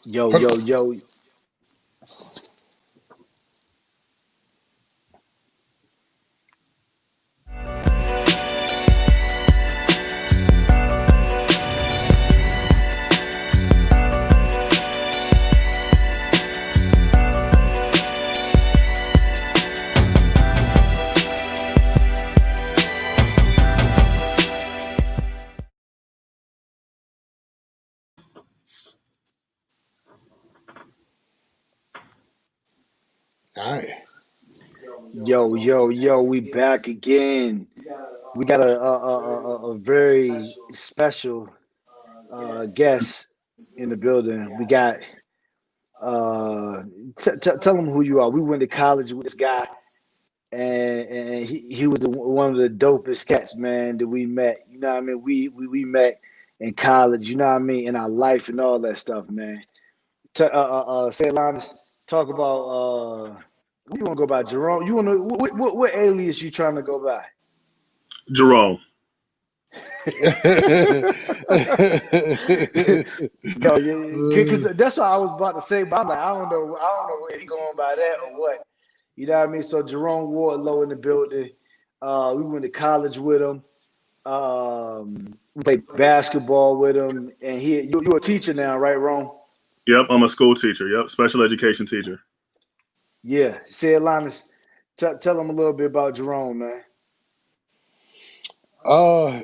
Yo, yo, yo. All right. Yo, yo, yo, we back again. We got a very special guest in the building. We got uh tell them who you are. We went to college with this guy, and he was one of the dopest cats, man, that we met. You know what I mean? We met in college. You know what I mean? In our life and all that stuff, man. Say Linus, talk about what you want to go by, Jerome? You want to what alias you trying to go by? Jerome. Yo, yeah, because that's what I was about to say, but I'm like, I don't know if he going by that or what. You know what I mean? So Jerome Wardlow in the building. We went to college with him. We played basketball with him, and you're a teacher now, right, Rome? Yep, I'm a school teacher. Yep, special education teacher. Yeah. Say Linus, tell him a little bit about Jerome, man.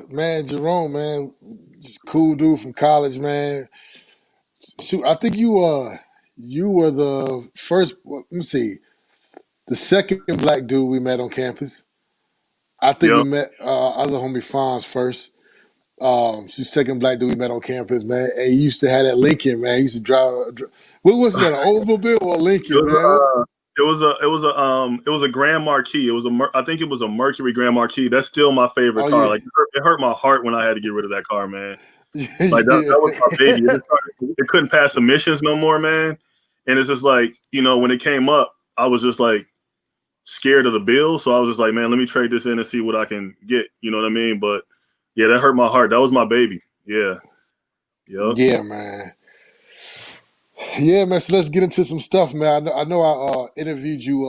Man, Jerome, man, just cool dude from college, man. Shoot, I think you were the first. Let me see, the second black dude we met on campus. I think we Yep. met other homie Fonz first. She's the second black dude we met on campus, man. And he used to have that Lincoln, man. He used to drive. What was that? An Oldsmobile or a It Lincoln, was man? a Grand Marquis. I think it was a Mercury Grand Marquis. That's still my favorite Oh car. yeah, Like it hurt my heart when I had to get rid of that car, man. Like that was my baby. yeah. It couldn't pass emissions no more, man. And it's just like, when it came up, I was just like scared of the bill. So I was just like, man, let me trade this in and see what I can get. You know what I mean? But yeah, that hurt my heart. That was my baby. Yeah. Yep. Yeah, man. Yeah, man. So let's get into some stuff, man. I know I interviewed you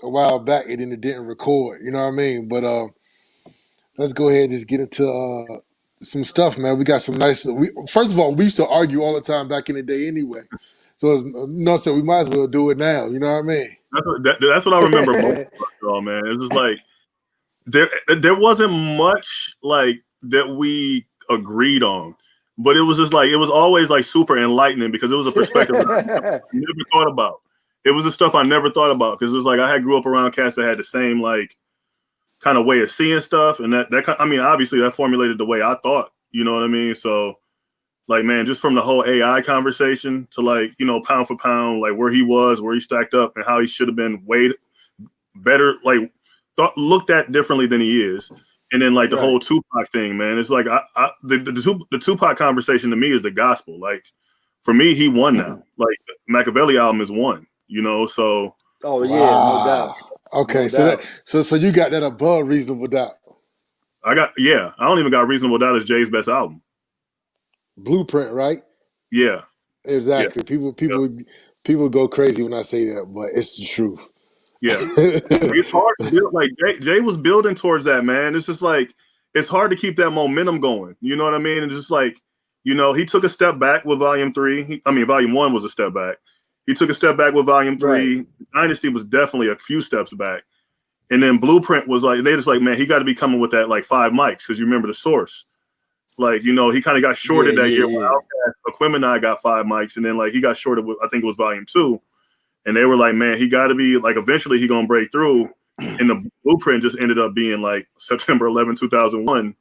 a while back and then it didn't record. You know what I mean? But let's go ahead and just get into some stuff, man. We got some nice. First of all, we used to argue all the time back in the day, anyway. So so we might as well do it now. You know what I mean? That's what I remember most about y'all, man. It's just like there wasn't much like that we agreed on, but it was just like it was always like super enlightening because it was a perspective that I never thought about. It was the stuff I never thought about because it was like I had grew up around cats that had the same like kind of way of seeing stuff, and I mean, obviously that formulated the way I thought. You know what I mean? So like, man, just from the whole AI conversation to like, pound for pound, like where he was, where he stacked up, and how he should have been weighed better, like looked at differently than he is. And then like the Right. whole Tupac thing, man, it's like the Tupac conversation to me is the gospel. Like for me, he won now. Like Machiavelli album is one, so Oh yeah, no Wow. doubt, no Okay, doubt. so you got that above reasonable doubt. I don't even got Reasonable Doubt as Jay's best album. Blueprint, right? Yeah, yeah, Exactly. yeah, People go crazy when I say that, but it's the truth. yeah. It's hard to build. Like Jay was building towards that, man. It's just like it's hard to keep that momentum going. You know what I mean? And just like he took a step back with Volume 3. Volume 1 was a step back. He took a step back with Volume Right. 3. Dynasty was definitely a few steps back. And then Blueprint was like they just like, man, he got to be coming with that like 5 mics because you remember the source. Like he kind of got Yeah, shorted that year when yeah, Aquemini got 5 mics, and then like he got shorted with I think it was Volume 2. And they were like, man, he got to be like, eventually he gonna break through. yeah. And the blueprint just ended up being like September 11, 2001,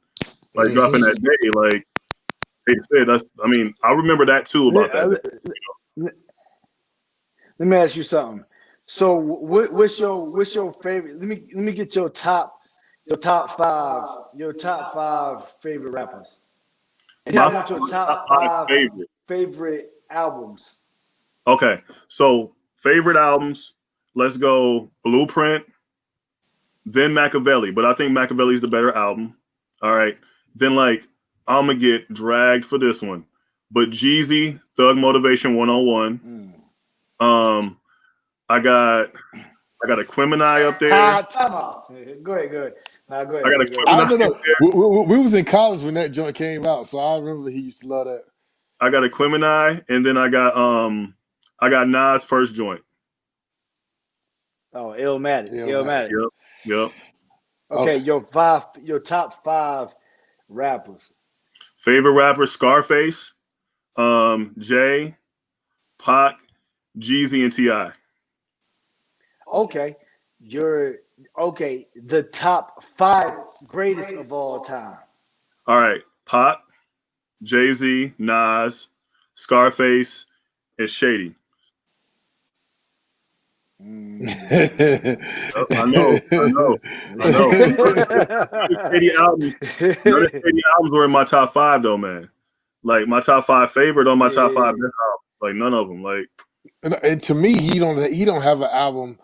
like dropping Mhm. that day. Like they said, I remember that too about that day. Let me ask you something. So, what's your favorite? Let me get your top five favorite rappers. And then I My want your top top five five favorite. favorite albums. Okay, so favorite albums. Let's go Blueprint, then Machiavelli. But I think Machiavelli's the better album. All right. Then like I'm gonna get dragged for this one. but Jeezy, Thug Motivation 101. I got Aquemini up there. Time out. Go ahead. Nah, go I got ahead. I Aquemini don't up know. there. We was in college when that joint came out, so I remember he used to love that. I got Aquemini, and then I got Nas' first joint. Oh, Illmatic. Illmatic. Yep. Okay, Okay. your top 5 rappers. Favorite rapper: Scarface, Jay, Pac, Jeezy, and Ti. Okay, the top 5 greatest of all time. All right, Pac, Jay-Z, Nas, Scarface, and Shady. I know. None of Shady albums were in my top 5 though, man. Like my top 5 favorite on my top 5 best albums. Like none of them. Like and to me, he don't have an album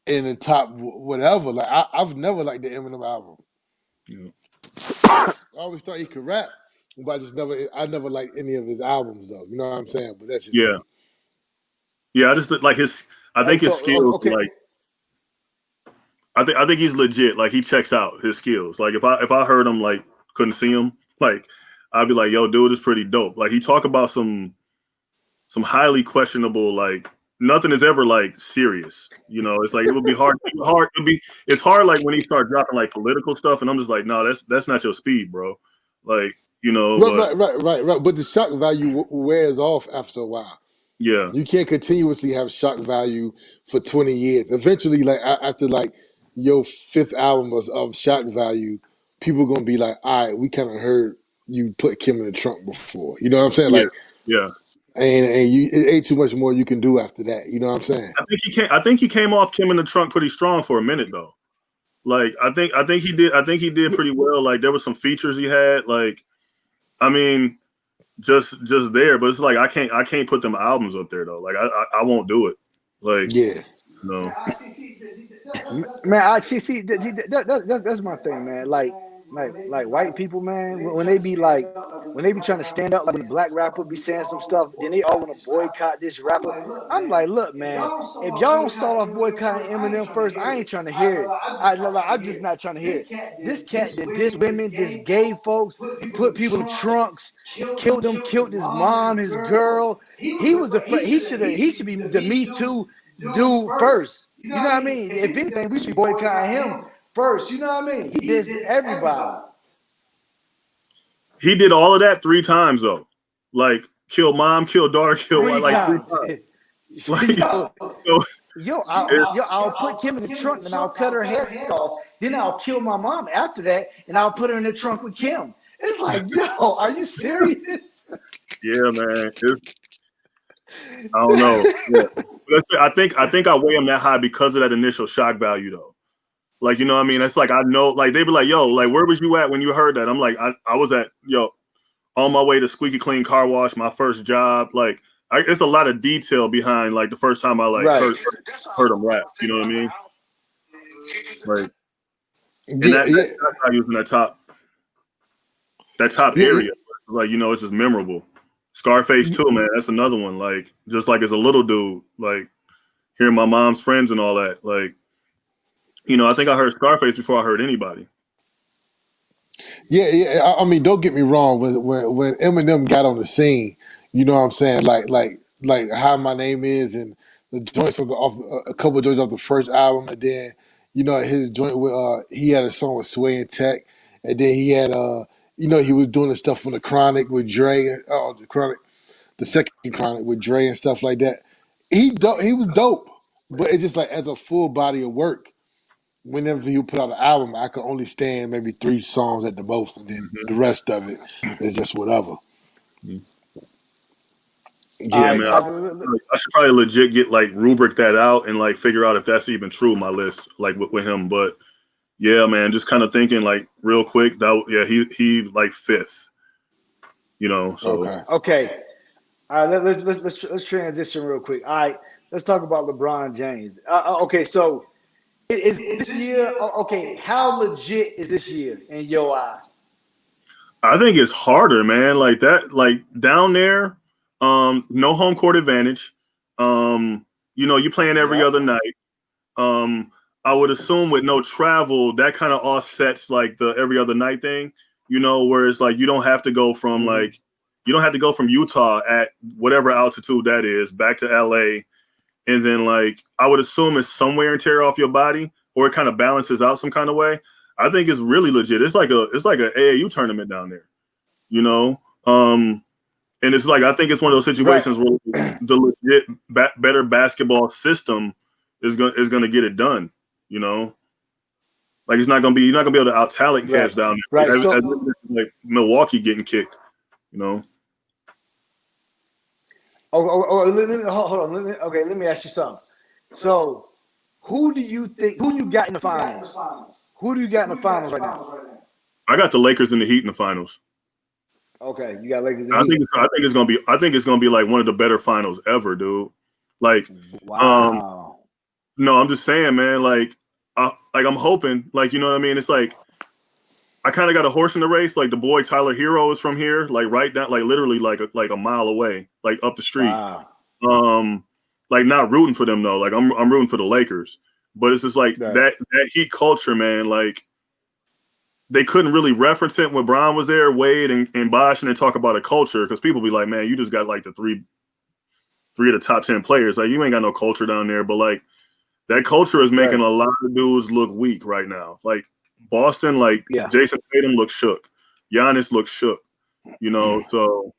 in the top whatever. Like I've never liked the Eminem album. yeah. I always thought he could rap, but I never liked any of his albums though. You know what I'm saying? But that's just me. Yeah, I just like his. I think his skills. Okay. Like, I think he's legit. Like, he checks out his skills. Like, if I heard him, like, couldn't see him, like, I'd be like, yo, dude is pretty dope. Like, he talk about some highly questionable, like, nothing is ever like serious. You know, it's like it would be hard. It's hard like when he start dropping like political stuff, and I'm just like, no, that's not your speed, bro. Like, you know, right. But the shock value wears off after a while. Yeah. You can't continuously have shock value for 20 years. Eventually, like after like your 5th album of shock value, people gonna be like, all right, we kind of heard you put Kim in the trunk before. You know what I'm saying? Yeah. Like, yeah. And you, it ain't too much more you can do after that. You know what I'm saying? I think he came off Kim in the trunk pretty strong for a minute though. Like I think he did pretty well. Like there were some features he had. Like I mean, just there, but it's like I can't put them albums up there though. Like I won't do it. Like yeah, no. Man, that's my thing, man. Like white people, man. When they be trying to stand up, like when a black rapper be saying some stuff, then they all want to boycott this rapper. I'm like, look, man. If y'all don't start off boycotting Eminem first, I ain't trying to hear it. I'm just not trying to hear it. This cat that diss women, this gay folks, put people in trunks, killed his mom, his girl. He was he should be the Me Too dude first. You know what I mean? If anything, we should boycott him first. You know what I mean? He dissed everybody. He did all of that 3 times though. Like kill mom, kill daughter, kill wife, like 3 times. Like, I'll put Kim in the trunk and I'll cut her head off. Then I'll kill my mom after that and I'll put her in the trunk with Kim. It's like, yo, are you serious? Yeah, man. I don't know. Yeah. I think I weigh him that high because of that initial shock value though. Like, you know what I mean? It's like I know, like they be like, yo, like where was you at when you heard that? I'm like, I was at on my way to squeaky clean car wash, my first job. Like it's a lot of detail behind like the first time I like heard him rap. You know what I mean? Like and that's how using that top area. Like, you know, it's just memorable. Scarface too, man. That's another one. Like, just like as a little dude, like hearing my mom's friends and all that. Like, you know, I think I heard Scarface before I heard anybody. Yeah. I mean, don't get me wrong. When Eminem got on the scene, you know what I'm saying? Like How My Name Is and the joints off a couple of joints off the first album, and then you know his joint with he had a song with Sway and Tech, and then he had he was doing the stuff from the Chronic with Dre, the second Chronic with Dre and stuff like that. He was dope, but it's just like as a full body of work. Whenever you put out an album, I could only stand maybe 3 songs at the most, and then the rest of it is just whatever. Yeah, man. I should probably legit get like rubric that out and like figure out if that's even true. My list, like with him, but yeah, man, just kind of thinking like real quick. He like 5th. You know, so okay. All right, let's transition real quick. All right, let's talk about LeBron James. Okay, so. Is this year okay? How legit is this year in your eyes? I think it's harder, man. Like that, like down there, no home court advantage. You're playing every Yep. other night. Um, I would assume with no travel, that kind of offsets like the every other night thing. Where it's like Hmm. you don't have to go from Utah at whatever altitude that is back to LA, and then like I would assume it's somewhere and tear off your body, or it kind of balances out some kind of way. I think it's really legit. It's like a AAU tournament down there, you know. And it's like I think it's one of those Right. situations where the legit better basketball system is gonna get it done. You know, like you're not gonna be able to out talent Right. cats down Right. there as So, like Milwaukee getting kicked. You know, hold on. Okay, let me ask you something. So, who do you think? Who you got in the finals? Who do you got in the finals right now? I got the Lakers in the Heat in the finals. Okay, you got Lakers and I think Heat. it's, I think it's gonna be I think it's gonna be like one of the better finals ever, dude. Like, um, Wow. no, I'm just saying, man. Like I'm hoping, like you know what I mean. It's like I kind of got a horse in the race. Like the boy Tyler Hero is from here, like right down, like literally like a mile away, like up the street. Wow. Um, like not rooting for them though. Like I'm rooting for the Lakers, but it's just like Right. that Heat culture, man. Like they couldn't really reference it when Brown was there, Wade and Bosh, and then talk about a culture because people be like, man, you just got like the three of the top 10 players. Like you ain't got no culture down there, but like that culture is making Right. a lot of dudes look weak right now. Like Boston, like Yeah. Jason Tatum looks shook. Giannis looks shook. So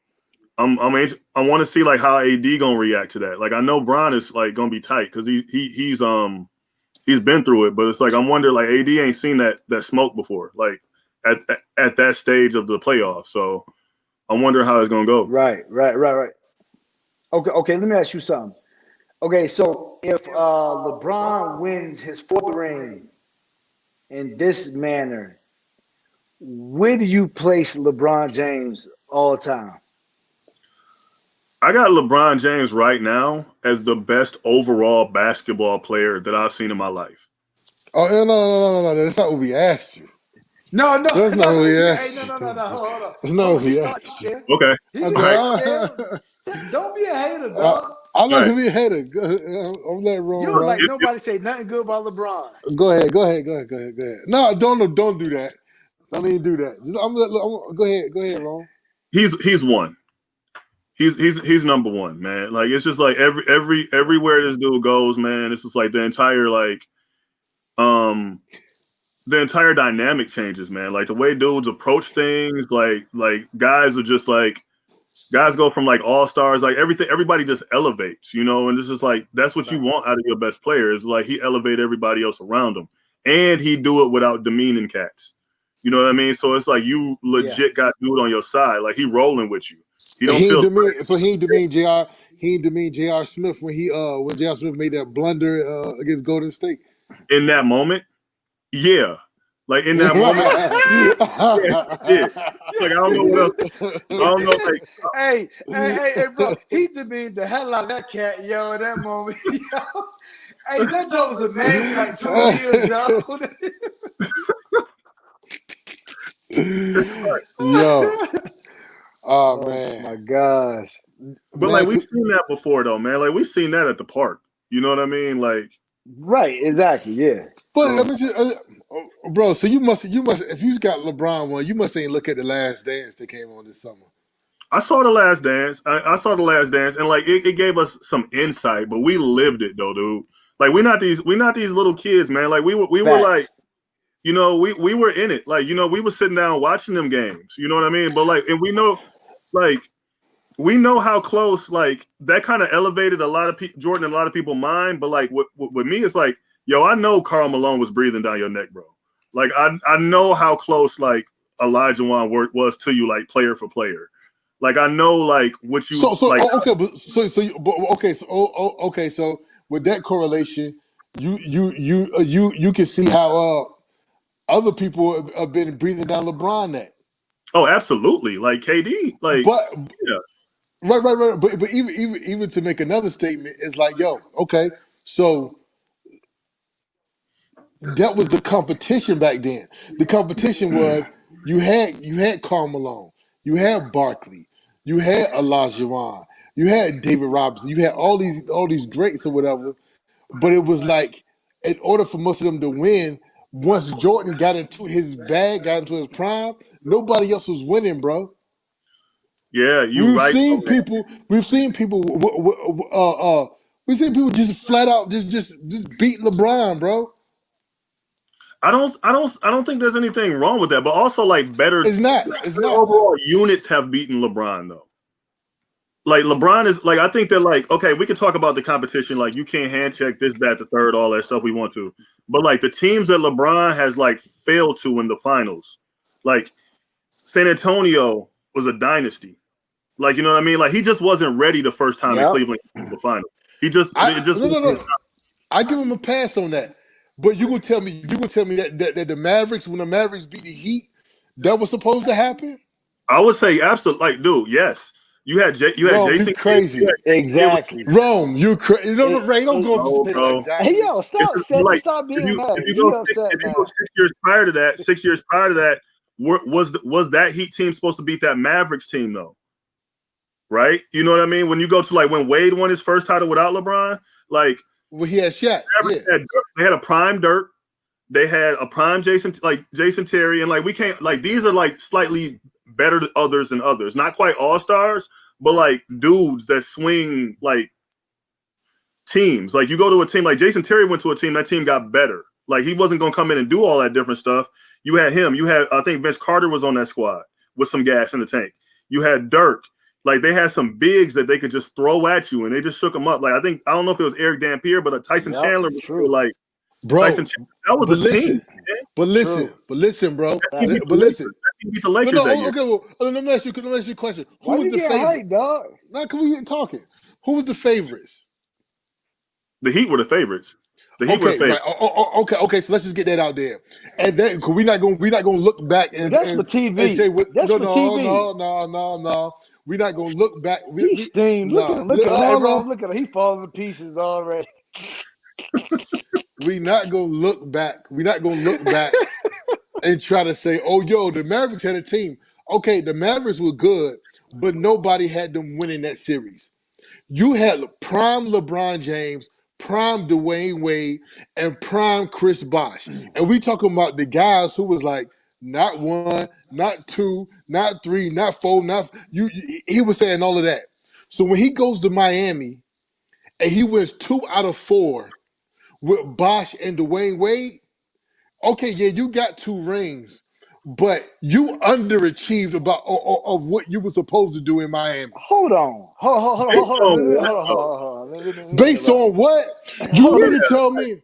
I want to see like how AD gonna react to that. Like I know Bron is like gonna be tight because he's been through it, but it's like I'm wondering like AD ain't seen that smoke before, like at that stage of the playoffs. So I wonder how it's gonna go. Right. Okay. Okay. Let me ask you something. Okay. So, if LeBron wins his fourth ring in this manner, where do you place LeBron James all time? I got LeBron James right now as the best overall basketball player that I've seen in my life. Oh no! That's not what we asked you. No, no, That's not no, what no. we Hey, asked no, you. no, no, no. Hold on, That's not hold what on. He we thought asked you. there. Okay. He All didn't right. think there. Don't be a hater, I, dog. I'm All not right. gonna be a hater. I'm letting You Ron don't like run. If nobody say nothing good about LeBron. Go ahead. No, don't do that. Don't even do that. Go ahead, Ron. he's one. He's number one, man. Like it's just like everywhere this dude goes, man. It's just like um the entire dynamic changes, man. Like the way dudes approach things, like guys are just like guys go from like all stars, like everybody just elevates, and this is like that's what you Right, want out of your best players. Like he elevate everybody else around him, and he do it without demeaning cats. You know what I mean? So it's like you yeah. legit got dude on your side, like he rolling with you. He don't He ain't feel demean. So he ain't demean Jr. He ain't demean Jr. Smith when Jr. Smith made that blunder against Golden State. in that moment. Yeah, like in that moment, Right. yeah, he did. Like I don't know what else. I don't know. Like Hey, bro. He demeaned the hell out of that cat, yo, in that moment. Yo. Hey, that joke was a meme for like 2 years, yo. Yo, oh Oh man, my gosh. but like man. we've seen that before, though, man. Like we've seen that at the park. You know what I mean? Like Right, exactly, yeah. But let so. me just, bro. So you must if you got LeBron one, you must ain't look at the Last Dance that came on this summer. I saw the Last Dance. I saw the Last Dance, and like it gave us some insight, but we lived it though, dude. Like we not these little kids, man. Like we were like, Facts. we were in it. Like we were sitting down watching them games. You know what I mean? But like, and like we know how close like that kind of elevated a lot of people, Jordan, and a lot of people mind. But like with me, it's like, yo, I know Karl Malone was breathing down your neck, bro. Like I know how close like Elijah Wan was to you, like player for player. Like I know like what you like. Okay, okay, so with that correlation, you can see how other people have been breathing down LeBron neck. Oh, absolutely. Like KD, like But yeah. right. But even to make another statement, it's like, yo, okay, so that was the competition back then. The competition was You had Karl Malone, you had Barkley, you had Olajuwon, you had David Robinson, you had all these greats or whatever. But it was like, in order for most of them to win, once Jordan got into his bag, got into his prime, nobody else was winning, bro. Yeah, you We've right. seen people. We've seen people. We've seen people just flat out just beat LeBron, bro. I don't think there's anything wrong with that. But also, like, better It's not. It's not. overall units have beaten LeBron though. Like LeBron is like, I think that, like, okay, we can talk about the competition. Like, you can't hand check this, that, the third, all that stuff we want to. But like the teams that LeBron has like failed to in the finals, like San Antonio was a dynasty. Like, you know what I mean? Like, he just wasn't ready the first time in Yep. Cleveland in the final. It just No. I give him a pass on that. But you gonna tell me that the Mavericks, when the Mavericks beat the Heat, that was supposed to happen? I would say absolutely. Like, dude, yes, you had Rome, Jason. you crazy. Exactly. Rome, you crazy. No, Ray, don't go No, up and say bro. exactly. Hey, yo, Like, stop being mad. if you He go upset if you now. go 6 years prior to that, 6 years prior to that, was that Heat team supposed to beat that Mavericks team though? Right? You know what I mean? When you go to like when Wade won his first title without LeBron, like, Well, he had Shaq. Yeah. they had a prime Dirk, they had a prime Jason Terry, and like we can't, like, these are like slightly better others than others, not quite all stars, but like dudes that swing like teams. Like, you go to a team like Jason Terry went to a team, that team got better. Like, he wasn't gonna come in and do all that different stuff. You had him. You had, I think Vince Carter was on that squad with some gas in the tank. You had Dirk. Like, they had some bigs that they could just throw at you, and they just shook them up. Like, I don't know if it was Eric Dampier, but Tyson Yep, Chandler was true. like, Bro, Tyson Chandler, that was a team. but listen, bro. That team beat But listen. beat the Lakers that year. Okay, well, let me ask you a question. Who Why was you the get favorite? hyped, dog? Now, can we get talking? Who was the favorites? The Heat were the favorites. The Heat were the favorites. Right. Okay. So let's just get that out there, and then we're not gonna look back and That's for TV. and say what. That's for TV. No. We're not gonna look back. He steamed. Look at him. Look at him. Hey, Rome, look at him. He falling to pieces already. We're not gonna look back. We're not gonna look back and try to say, "Oh, yo, the Mavericks had a team." Okay, the Mavericks were good, but nobody had them winning that series. You had prime LeBron James, prime Dwayne Wade, and prime Chris Bosh. And we talking about the guys who was like, not one, not two, not three, not four, he was saying all of that. So when he goes to Miami and he wins 2 out of 4 with Bosh and Dwayne Wade, okay, yeah, you got 2 rings, but you underachieved of what you were supposed to do in Miami. Hold on. Hold on. Based on what? You mean to tell me?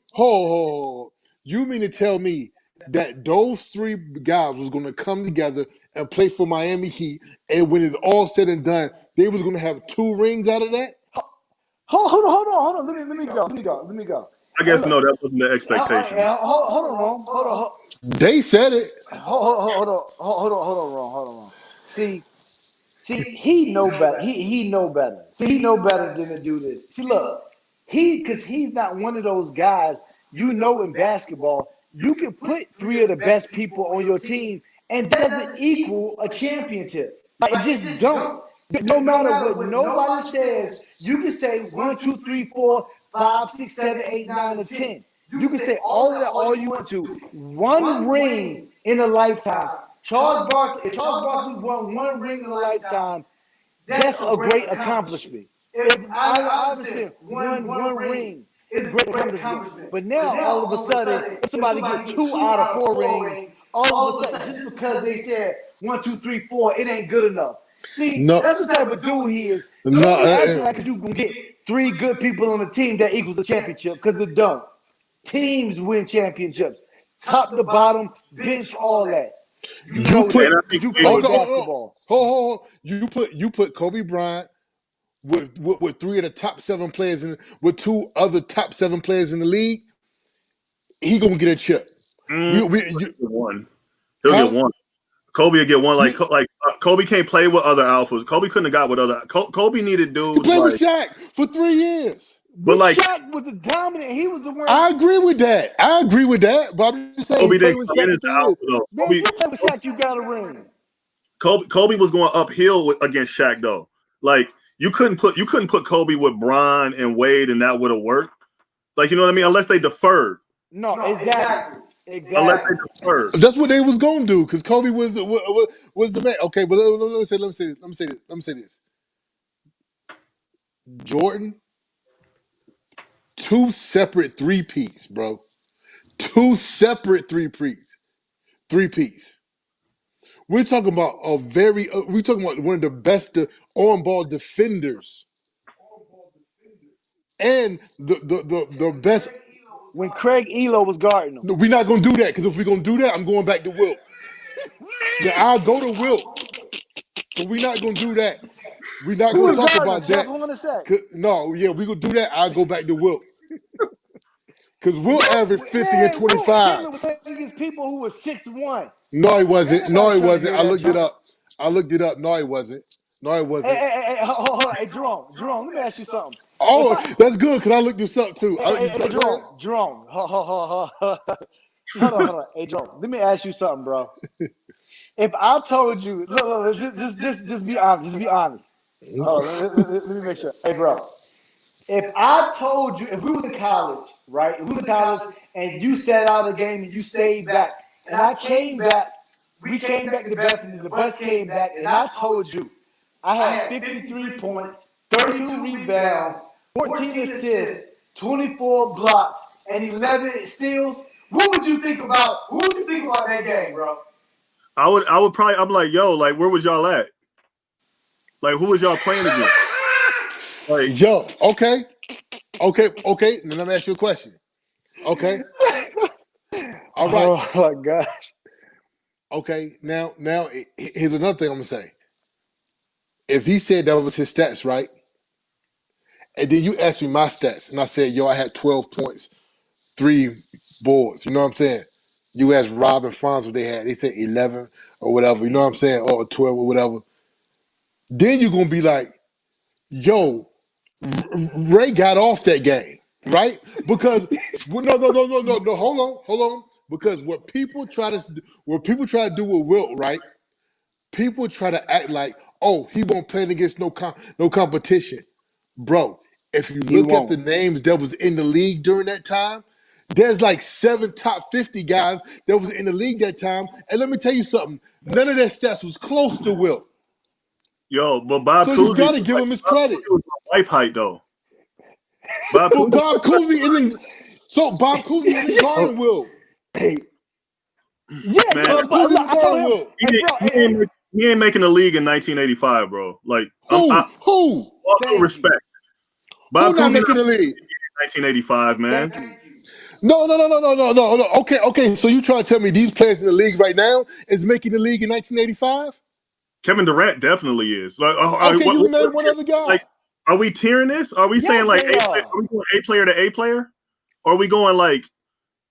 You mean to tell me that those 3 guys was going to come together and play for Miami Heat, and when it all said and done, they was going to have 2 rings out of that? Hold on. Let me go. I guess no, that wasn't the expectation. Hold on, Rome. Hold on. They said it. Hold on, Rome. See, he know better. He know better. See, he know better than to do this. See, look, because he's not one of those guys. You know, in basketball, you can put 3 of the best people on your team, and doesn't equal a championship. Like, just don't. No matter what nobody says, you can say 1, 2, 3, 4, 5, 6, 7, 8, 9, or 10. You can say all of that all you want to. 1 ring in a lifetime. If Charles Barkley won 1 ring in a lifetime, that's a great accomplishment. If I understand, one ring is a great accomplishment. But now, all of a sudden, if somebody get 2 out of 4 rings, all of a sudden, just because they said 1, 2, 3, 4, it ain't good enough. See, that's the type of dude he is. Don't be acting like you can get 3 good people on the team that equals the championship, because it don't. Teams win championships. Top to bottom, bench, all that. You play basketball. You put Kobe Bryant with 3 of the top 7 players with 2 other top 7 players in the league. He gonna get a chip. He'll get 1. Kobe will get 1. Like Kobe can't play with other alphas. Kobe couldn't have got with other. Kobe needed dudes. He played with Shaq for 3 years. But like Shaq was a dominant. He was the one. I agree with that. But I'm just saying he Kobe played didn't with come Shaq in for as the 3 years. alpha though. Man, if you play with Shaq, you got a ring. Kobe was going uphill against Shaq though. Like you couldn't put Kobe with Bron and Wade, and that would have worked. Like you know what I mean? Unless they deferred. No, exactly. Unless they deferred. That's what they was gonna do because Kobe was the man. Okay, but let me say this. Jordan, 2 separate 3-peats, bro. 2 separate 3-peats. 3-peats. We're talking about we're talking about one of the best on-ball defenders and the best. When Craig Elo was guarding him. No, we're not gonna do that because if we're gonna do that, I'm going back to Wilt. Then I'll go to Wilt. So we're not gonna do that. We're not Who gonna was talk guarding him? about that. Jeff Hornacek. No, yeah, we gonna do that. I'll go back to Wilt. Because Wilt averaged 50 and Wilt 25. Chamberlain was playing against people who were 6'1". No, he wasn't. No, he wasn't. hear I that, looked it John. up. No, he wasn't. Hey, hold on. Hey, Jerome, let me ask you something. Oh, that's good because I looked this up too. Hey, Jerome. Hold on. Hey, Jerome, let me ask you something, bro. If I told you, look, just be honest. Just be honest. Let me make sure. Hey, bro. If I told you, if we was in college, right? If we was in college and you sat out a game and you stayed back, and I came back, we came back to Bethany, the bus came back, and I told you I had 53 points, 32 rebounds, 14 assists, 24 blocks, and 11 steals, what would you think about that game, bro? I would probably. I'm like, yo, like, where was y'all at? Like, who was y'all playing against? Like, Yo, okay. Now let me ask you a question. Okay. All right. Oh my gosh. Okay. Now, here's another thing I'm gonna say. If he said that was his stats, right? And then you asked me my stats, and I said, yo, I had 12 points, 3 boards. You know what I'm saying? You asked Rob and Fonz what they had. They said 11 or whatever. You know what I'm saying? Or 12 or whatever. Then you're gonna be like, yo, Ray got off that game, right? Because no. Hold on. Because what people try to do with Wilt, right? People try to act like, oh, he won't play against no competition, bro. If you look at the names that was in the league during that time, there's like 7 top 50 guys that was in the league that time. And let me tell you something, none of their stats was close to Wilt. yo, but Bob So Cousy, you gotta give him his credit. was life height though. But Bob Cousy isn't. So Bob Cousy isn't guarding Wilt. Hey. Yeah, Man, but look, I told him, he ain't making the league in 1985, bro. Like, Who? All due respect. Bob Who not Cousy making the league? 1985, man. Thank you. No. Okay. So you trying to tell me these players in the league right now is making the league in 1985? Kevin Durant definitely is. Like, Okay, you name one other guy. Like, are we tiering this? Are we saying like are we going A player to A player? Or are we going like?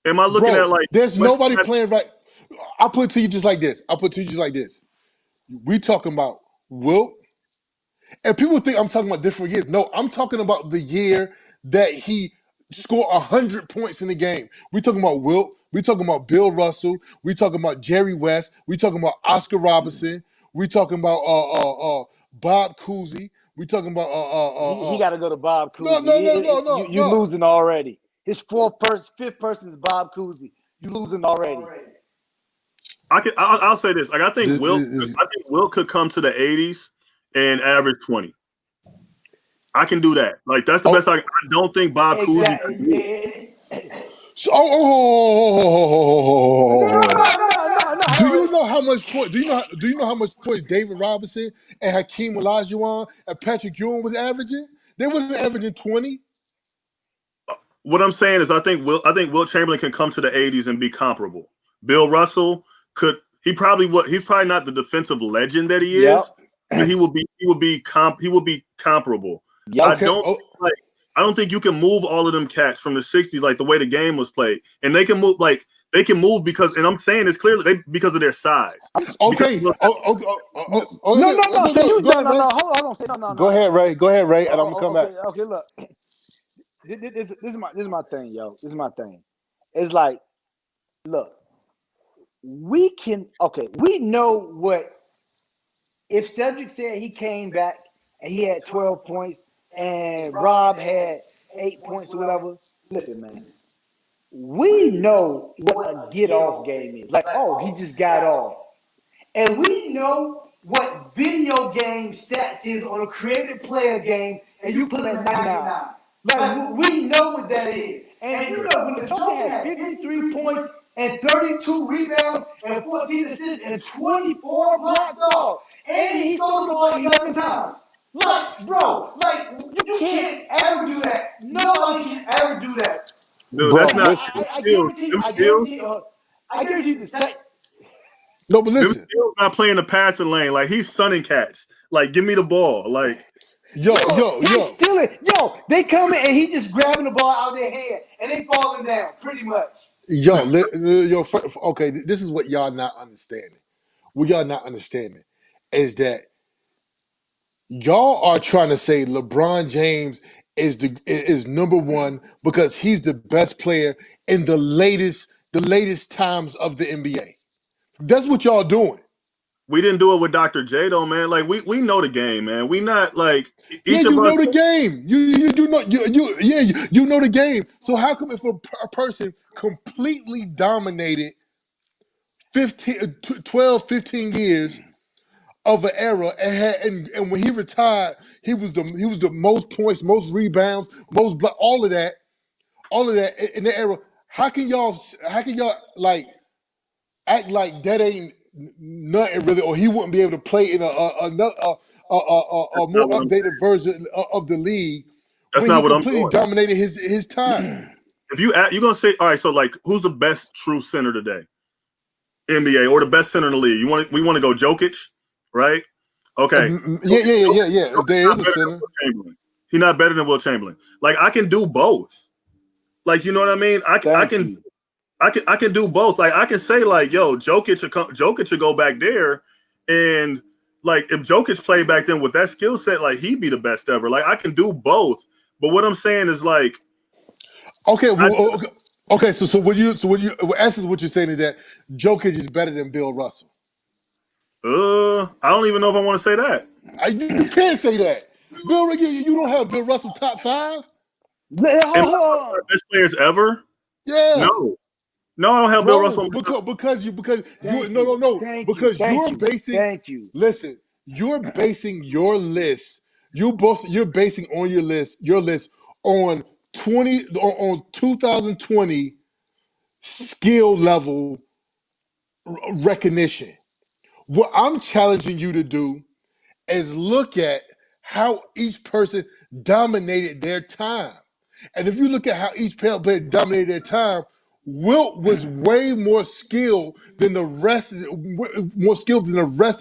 Am I looking at like? There's nobody playing right. I'll put it to you just like this. We talking about Wilt, and people think I'm talking about different years. No, I'm talking about the year that he scored 100 points in the game. We talking about Wilt. We talking about Bill Russell. We talking about Jerry West. We talking about Oscar Robertson. We talking about Bob Cousy. We talking about he got to go to Bob Cousy. No. You losing already. His fifth person is Bob Cousy. You losing already. I'll say this. Like I think Wilt could come to the 80s and average 20. I can do that. Like that's the best. I don't think Bob Cousy can do it. Do you know how much point? Do you know how much points David Robinson and Hakeem Olajuwon and Patrick Ewing was averaging? They wasn't averaging 20. What I'm saying is, I think Wilt Chamberlain can come to the 80s and be comparable. Bill Russell could. He's probably not the defensive legend that he is, but he will be comparable. Okay. I don't think you can move all of them cats from the 60s like the way the game was played, and they can move because, and I'm saying this clearly, because of their size. Okay. No. Hold on. Go ahead, Ray, and I'm gonna come back. Okay, look. this is my thing, yo. This is my thing. It's like, look, we know what if Cedric said he came back and he had 12 points and Rob had 8 points or whatever. Listen, man, we know what a get off game is. Like, oh, he just got off. And we know what video game stats is on a creative player game, and you put him at 99. Like, we know what that is. And you know, when the Joker had 53 points and 32 rebounds and 14 assists and 24 blocks, dog, and he stole the ball 11 times. Like, bro, like, you can't ever do that. Nobody can ever do that. Dude, Bro, that's not listen. I skills. guarantee you, Them I skills, guarantee you, I guarantee you the same. No, but them listen. skills not playing the passing lane. Like he's sunning cats. Like, give me the ball. Like, They stealing. Yo, they coming and he just grabbing the ball out of their hand and they falling down pretty much. Okay, this is what y'all not understanding. What y'all not understanding is that y'all are trying to say LeBron James is number one because he's the best player in the latest times of the NBA. That's what y'all doing. we didn't do it with Dr. J though, man. Like we know the game, man. We not like Yeah, each of you us. know the game. You know the game. So how come if a person completely dominated 12, 15 years of an era and when he retired, he was the most points, most rebounds, most block, all of that in the era. How can y'all like act like that ain't nothing really, or he wouldn't be able to play in a That's not more what I'm updated version of the league That's when he not what I'm completely doing. dominated his time. If you're gonna say, all right, so like, who's the best true center today, NBA, or the best center in the league? We want to go Jokic, right? Okay, Yeah, yeah, yeah, yeah, yeah. If Jokic's there not is a better than center, Will Chamberlain. He's not better than Will Chamberlain. Like I can do both. Like you know what I mean? Thank you. I can do both. Like I can say like, yo, Jokic should go back there, and like if Jokic played back then with that skill set, like he'd be the best ever. Like I can do both. But what I'm saying is like, okay. I Well, okay. So essence, what you're saying is that Jokic is better than Bill Russell. I don't even know if I want to say that. You can't say that. You don't have Bill Russell top five. Am Hold I one on. of the best players ever? Yeah, No, no, I don't have Bill bro. Russell. Because you Thank no you. no no Thank you. because Thank you're you. basing. Thank you. Listen, you're basing your list. You're basing on your list on 2020 skill level recognition. What I'm challenging you to do is look at how each person dominated their time. And if you look at how each player dominated their time, Wilt was way more skilled than the rest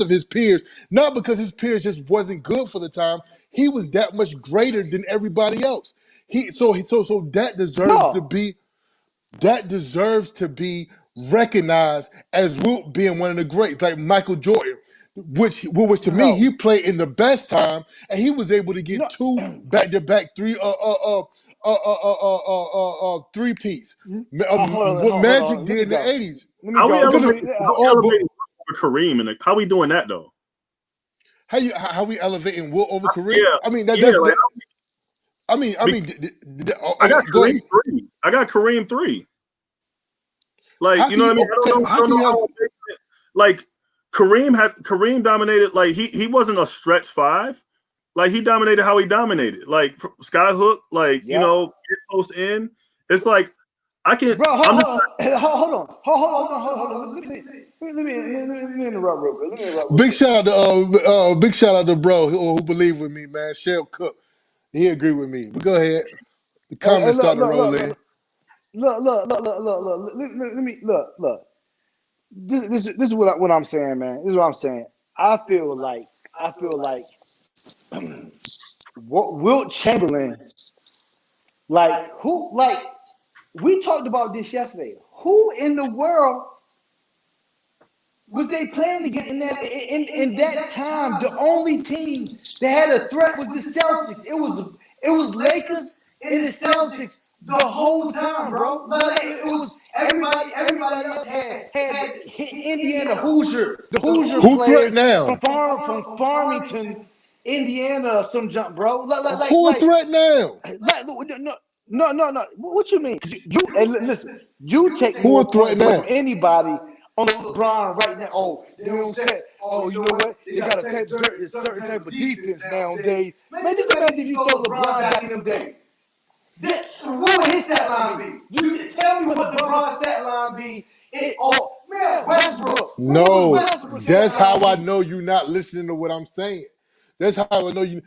of his peers. Not because his peers just wasn't good for the time. He was that much greater than everybody else. So No. that deserves to be recognized as Wilt being one of the greats, like Michael Jordan, which to me No. he played in the best time, and he was able to get No. two back-to-back three peats. What Hold Magic on. Let did me in the go. '80s. Let me How we go. Because elevating? How we elevating over Kareem, and how we doing that though? how we elevating Wilt over Kareem? Yeah, I mean yeah. Like I got go Kareem ahead. 3. I got Kareem 3. Like How you can know what you I mean? I okay? don't How can know you have how. Like Kareem dominated. Like he wasn't a stretch five. Like he dominated how he dominated. Like skyhook. Like Yep. get post in. It's like I can. Bro, I'm just hold on. Let me interrupt real quick. Let me interrupt real quick. big shout out to bro who believe with me, man. Shell Cook, he agree with me. But go ahead. The Hey, comments starting to roll in. Let me look. This is what I'm saying, man. This is what I'm saying. I feel like what Wilt Chamberlain, we talked about this yesterday. Who in the world was they playing against in that time? The only team that had a threat was the Celtics. It was Lakers. in the Celtics the whole time, bro. Like it was everybody else had Indiana the Hoosier Who threat players now? from Farmington, Indiana, or some jump, bro. Who a threat now? No. What you mean? Listen. You take Who a more threat points away from now? anybody on LeBron right now. Oh, they don't say. Oh, you know what? They got a certain type of defense nowadays. Man, just imagine if you throw LeBron back in them days. What would his stat line be? You tell me what LeBron's stat line be. Man, Westbrook. What was No, Westbrook's that's stat how line I be? know you're not listening to what I'm saying. That's how I know you.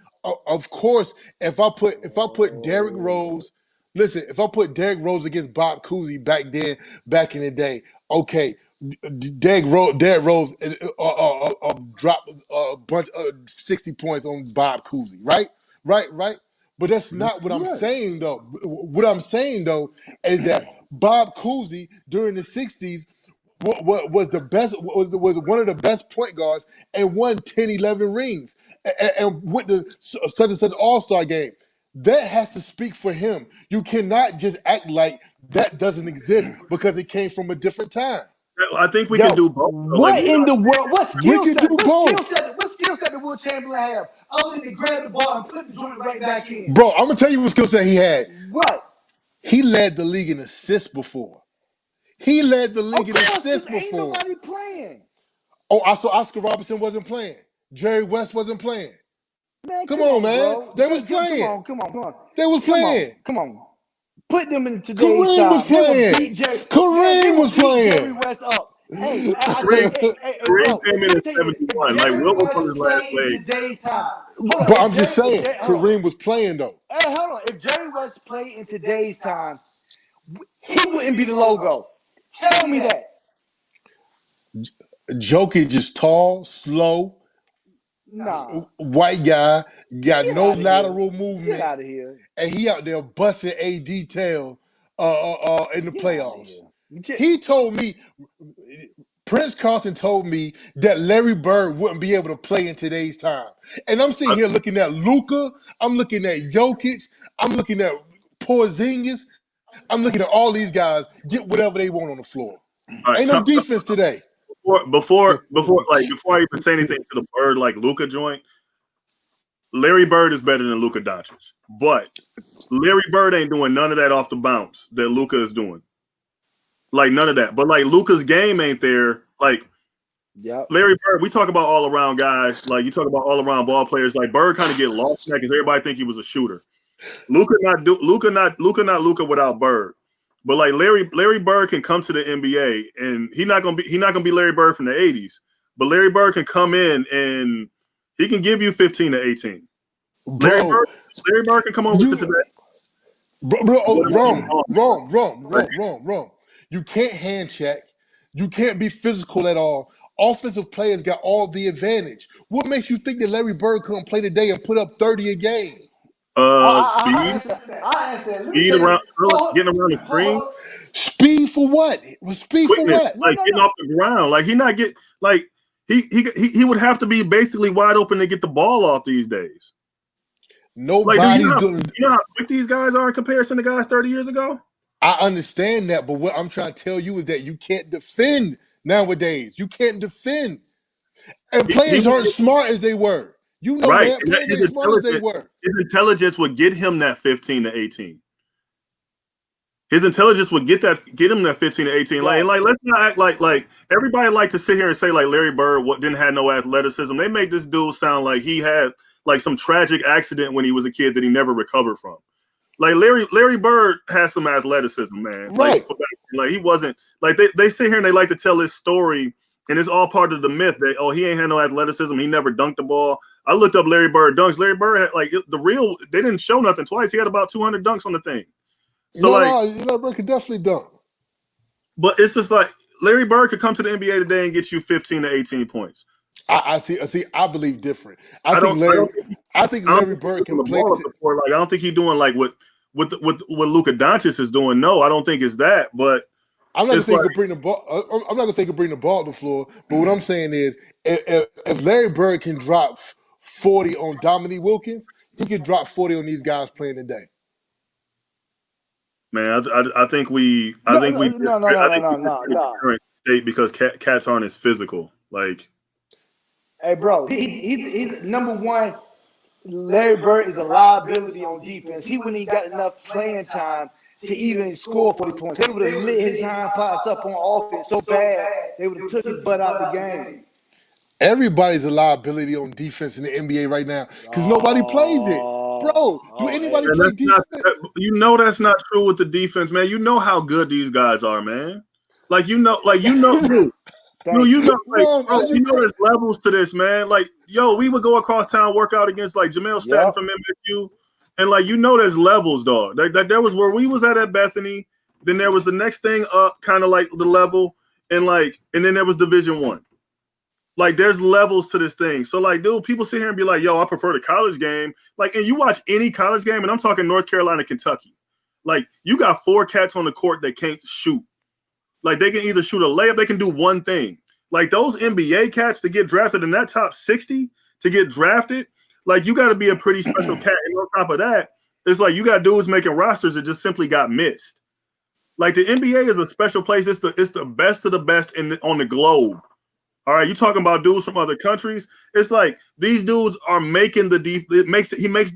Of course, if I put Derrick Rose, listen, if I put Derrick Rose against Bob Cousy back in the day, okay, Derrick Rose dropped a bunch of 60 points on Bob Cousy, right? But that's not what I'm Right. saying though. What I'm saying though is that Bob Cousy during the '60s was the best, was one of the best point guards and won 10, 11 rings and went to such and such all-star game. That has to speak for him. You cannot just act like that doesn't exist because it came from a different time. I think we can do both. What in the world? What We skill can set? do both. What skill set did Will Chamberlain have other than to grab the ball and put the joint right back in? Bro, I'm going to tell you what skill set he had. What? He led the league in assists before. He led the league in assists Ain't before. nobody playing. Oh, I saw Oscar Robertson wasn't playing. Jerry West wasn't playing. Man, Come on, man. bro. They was playing. Come on. They was playing. Come on. Put them in today's Kareem time. was playing. Kareem was playing. Jerry West up. Hey, Kareem came in at 71. Like, Will was on his last in leg. today's time. But I'm just saying, Kareem was playing though. Hey, hold on. If Jerry West played in today's time, he wouldn't be the logo. Tell me that. Jokic is tall, slow, white guy, got no lateral movement. Get out of here. And he out there busting AD tail in the playoffs. He told me, Prince Carlton told me that Larry Bird wouldn't be able to play in today's time. And I'm sitting here looking at Luka, I'm looking at Jokic, I'm looking at Porzingis, I'm looking at all these guys get whatever they want on the floor. Right, ain't no defense today. Before I even say anything to the Bird like Luka joint, Larry Bird is better than Luka Doncic. But Larry Bird ain't doing none of that off the bounce that Luka is doing. Like none of that. But like Luka's game ain't there. Like Larry Bird, we talk about all around guys. Like you talk about all around ball players. Like Bird kind of get lost in that because everybody think he was a shooter. Luka not Luka without Bird. But like Larry Bird can come to the NBA and he's not gonna be Larry Bird from the 80s. But Larry Bird can come in and he can give you 15 to 18. Larry Bird can come over to today. Wrong. You can't hand check. You can't be physical at all. Offensive players got all the advantage. What makes you think that Larry Bird couldn't play today and put up 30 a game? Speed around, getting around the screen. Speed for what? Speed for what? Like getting off the ground. Like he not get like he would have to be basically wide open to get the ball off these days. Nobody's You know how quick these guys are in comparison to guys 30 years ago? I understand that, but what I'm trying to tell you is that you can't defend nowadays. You can't defend. And players aren't smart as they were. You know that. Players ain't smart as they were. His intelligence would get him that 15 to 18. His intelligence would get him that 15 to 18. Like let's not act like everybody like to sit here and say like Larry Bird didn't have no athleticism. They make this dude sound like he had like some tragic accident when he was a kid that he never recovered from. Like Larry Bird has some athleticism, man. Right. Like he wasn't like they sit here and they like to tell this story, and it's all part of the myth that he ain't had no athleticism. He never dunked the ball. I looked up Larry Bird dunks. Larry Bird had they didn't show nothing twice. He had about 200 dunks on the thing. So Larry Bird could definitely dunk. But it's just like Larry Bird could come to the NBA today and get you 15 to 18 points. I see. I believe different. I think Larry Bird can play. I don't think he's doing like what Luka Doncic is doing. No, I don't think it's that. But I'm not gonna say he could bring the ball. I'm not gonna say he could bring the ball to the floor. But what I'm saying is, if Larry Bird can drop 40 on Dominique Wilkins, he could drop 40 on these guys playing today. Man, I think we No, I think we no, no, no, I no, think no, we no, in the no. current state because cats aren't as physical. Like Hey, bro, he's number one. Larry Bird is a liability on defense. He wouldn't even got enough playing time to even score 40 points. They would have lit his hind parts up on offense so bad they would have took his butt out the game. Everybody's a liability on defense in the NBA right now because nobody plays it. Bro, do anybody Hey. and play that's not defense? that's not true with the defense, man. You know how good these guys are, man. Dude. No, Thank you. Ron, bro, are you crazy? there's levels to this, man. Like, yo, we would go across town, work out against like Jamel Staten Yep. from MSU, and like there's levels, dog. There was where we was at Bethany. Then there was the next thing up, kind of like the level, and then there was Division One. Like, there's levels to this thing. So, like, dude, people sit here and be like, yo, I prefer the college game. Like, and you watch any college game, and I'm talking North Carolina, Kentucky. Like, you got 4 cats on the court that can't shoot. Like, they can either shoot a layup, they can do one thing. Like, those NBA cats to get drafted in that top 60 to get drafted, like, you got to be a pretty special cat. And on top of that, it's like you got dudes making rosters that just simply got missed. Like, the NBA is a special place. It's the best of the best on the globe. All right, you talking about dudes from other countries? It's like these dudes are making the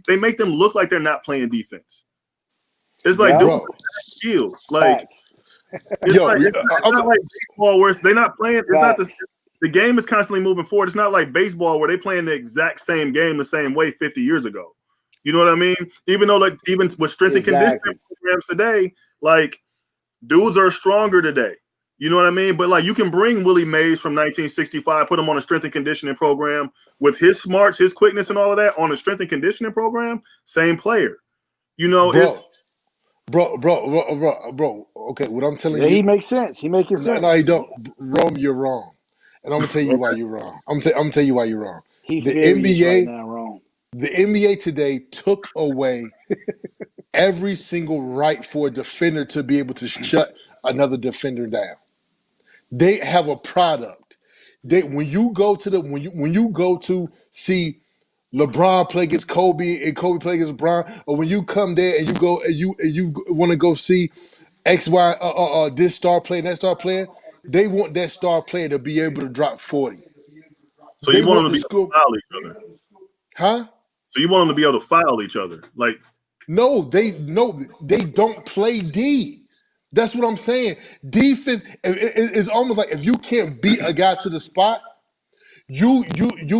they make them look like they're not playing defense. It's like Yep. dudes skill. Like Facts. it's not like baseball where they're not playing. It's not Facts. the game is constantly moving forward. It's not like baseball where they playing the exact same game the same way 50 years ago. You know what I mean? Even though like even with strength and conditioning programs today, like dudes are stronger today. You know what I mean? But like you can bring Willie Mays from 1965, put him on a strength and conditioning program with his smarts, his quickness, and all of that on a strength and conditioning program. Same player. You know, Bro. Okay, what I'm telling He you, makes sense. He making sense. no, you don't. Rome, you're wrong, and I'm gonna tell you why you're wrong. I'm gonna tell you why you're wrong. He The furious right NBA, now, wrong. the NBA today took away every single right for a defender to be able to shut another defender down. They have a product. When you go to see LeBron play against Kobe and Kobe play against LeBron, or when you come there and you want to go see this star player and that star player, they want that star player to be able to drop 40. so They you want want them the to be able score, to foul each other. huh? So you want them to be able to foul each other. Like No, they don't play D. That's what I'm saying. Defense is almost like if you can't beat a guy to the spot, you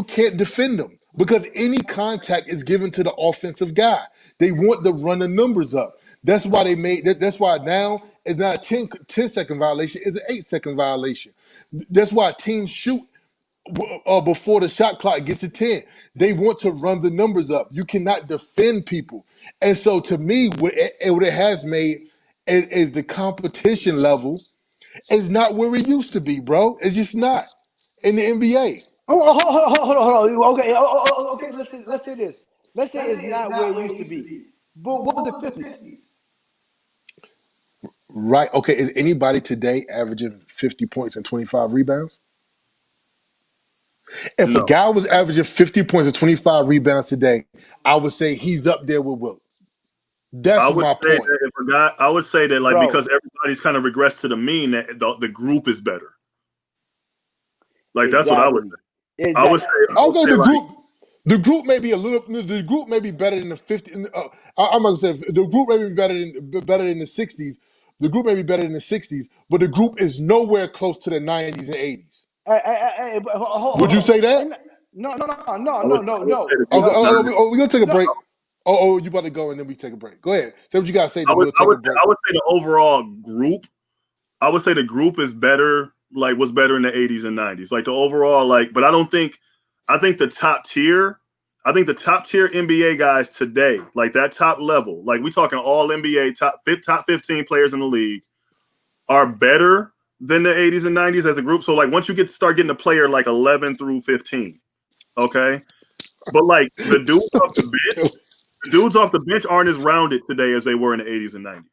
can't defend them because any contact is given to the offensive guy. They want to run the numbers up. That's why they made that. That's why now it's not a 10-second violation, it's an 8-second violation. That's why teams shoot before the shot clock gets to 10. They want to run the numbers up. You cannot defend people. And so to me, what it has made is the competition level is not where it used to be, bro. It's just not in the NBA. Hold on. Okay. Let's say this. Let's say it's not where it used to be. But what was the 50s? Right. Okay. Is anybody today averaging 50 points and 25 rebounds? If a no. guy was averaging 50 points and 25 rebounds today, I would say he's up there with Wilt. That's I would my say point. that if a guy, I would say that like Bro. because everybody's kind of regressed to the mean that the group is better. Like that's what I would say. I would say The group may be the group may be better than the 50. I'm gonna say the group may be better than the 60s. The group may be better than the 60s, but the group is nowhere close to the 90s and 80s. Hey, Would you say that? No. I would say the group is better than We're gonna take a break. You about to go and then we take a break. Go ahead. Say what you gotta say, then we'll take a break. I would say the overall group. I would say the group is better. Like was better in the 80s and 90s. Like the overall, like, but I don't think. I think the top tier. I think the top tier NBA guys today, like that top level, like we talking all NBA top 15 players in the league, are better than the 80s and 90s as a group. So like once you start getting a player like 11 through 15, okay, but like the dudes off the bench aren't as rounded today as they were in the 80s and 90s.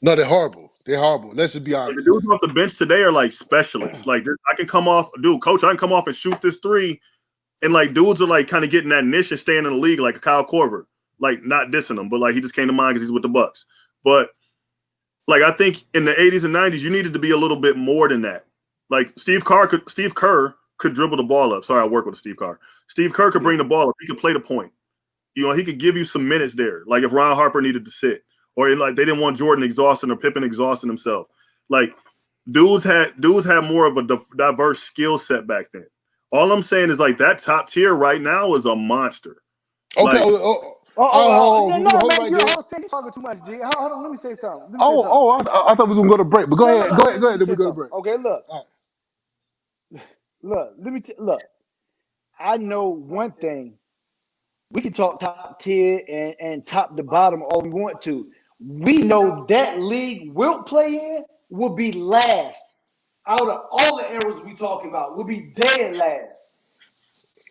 No, they're horrible. They're horrible. Let's just be Like, honest. the dudes off the bench today are like specialists. Like I can come off, coach, I can come off and shoot this three. And like dudes are like kind of getting that niche and staying in the league, like Kyle Korver. Like not dissing him, but like he just came to mind because he's with the Bucks. But Like I think in the 80s and 90s, you needed to be a little bit more than that. Like Steve Kerr could dribble the ball up. Sorry, I work with Steve Kerr. Steve Kerr could bring the ball up. He could play the point. You know, he could give you some minutes there. Like if Ron Harper needed to sit, or like they didn't want Jordan exhausting or Pippen exhausting himself. Like dudes had more of a diverse skill set back then. All I'm saying is like that top tier right now is a monster. Okay. Like, Oh, no, we hold man, right you're there. saying talking too much, G. Hold on, let me say something. I thought we was gonna go to break, but go ahead. Then we go to break. Okay, look, look. I know one thing. We can talk top tier and top to bottom all we want to. We know that league Wilt play in will be last out of all the eras we talking about. Will be dead last.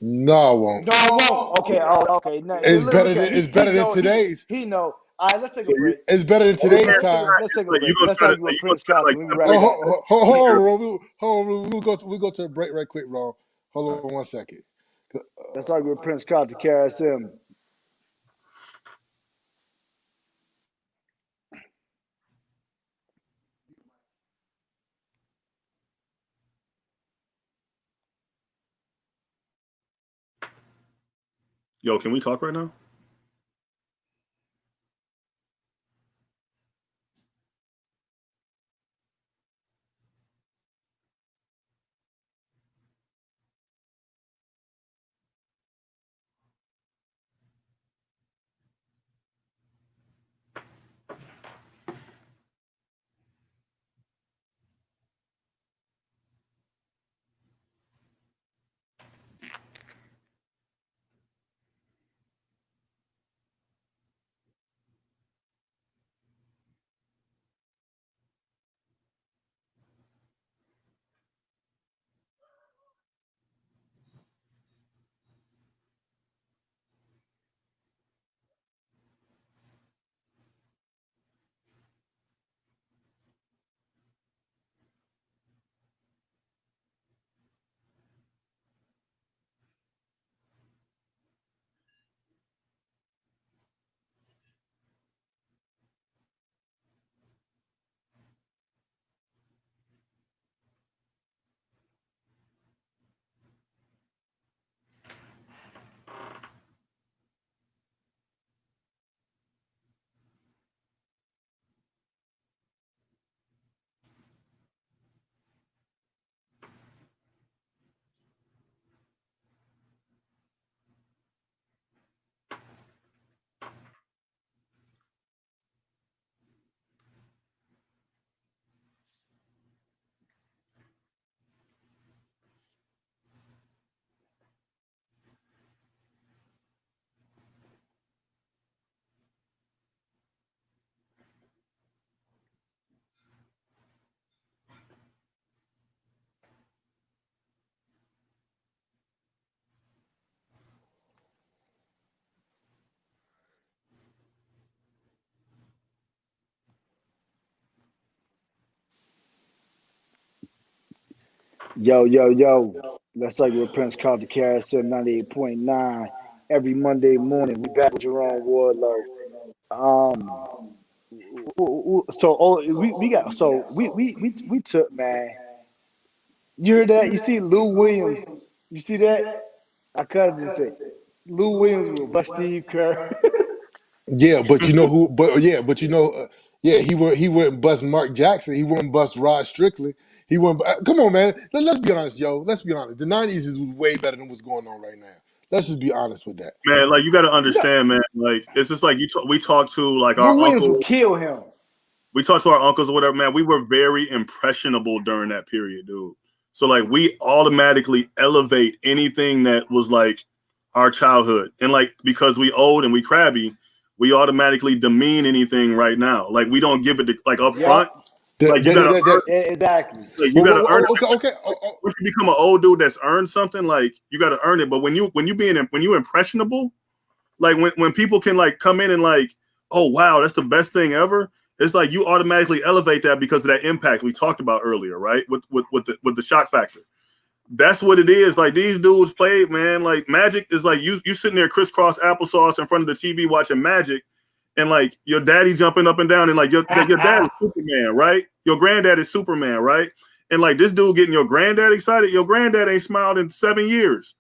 No, it won't. No, I won't. Okay, okay. Now, It's better look than at today's. He know. All right, let's take so a break. It's better than today's time. Let's take a like, break. Let's argue with Prince Carlton. We can wrap it up. Hold on. We'll go to a break right quick, Ron. Hold on 1 second. Let's argue with Prince Carlton, KRSM. yo, can we talk right now? Yo. Let's argue with Prince Carlton, KRSM 98.9. Every Monday morning, we back with Jerome Wardlow. Um, so we took, man. You heard that? You see Lou Williams? You see that? Our cousin said Lou Williams will bust Steve Kerr. Yeah, but you know who? But you know, he wouldn't bust Mark Jackson. He wouldn't bust Rod Strickland. He wouldn't. Come on, man. Let's be honest, yo. Let's be honest. The '90s is way better than what's going on right now. Let's just be honest with that. Man, like you got to understand, man. Like it's just like we talk to like Lou our Williams will uncles. kill him. We talked to our uncles or whatever, man. We were very impressionable during that period, dude. So like we automatically elevate anything that was like our childhood, and like because we old and we crabby, we automatically demean anything right now. Like we don't give it to, like up front. Like you gotta earn it. Exactly. Like, you gotta earn it. Okay. Once you become an old dude that's earned something, like you gotta earn it. But when you impressionable, like when people can like come in and like, oh wow, that's the best thing ever. It's like you automatically elevate that because of that impact we talked about earlier, right? With the shock factor. That's what it is. Like these dudes played, man. Like Magic is like you sitting there crisscross applesauce in front of the TV watching Magic, and like your daddy jumping up and down, and like your dad is Superman, right? Your granddad is Superman, right? And like this dude getting your granddad excited, your granddad ain't smiled in 7 years.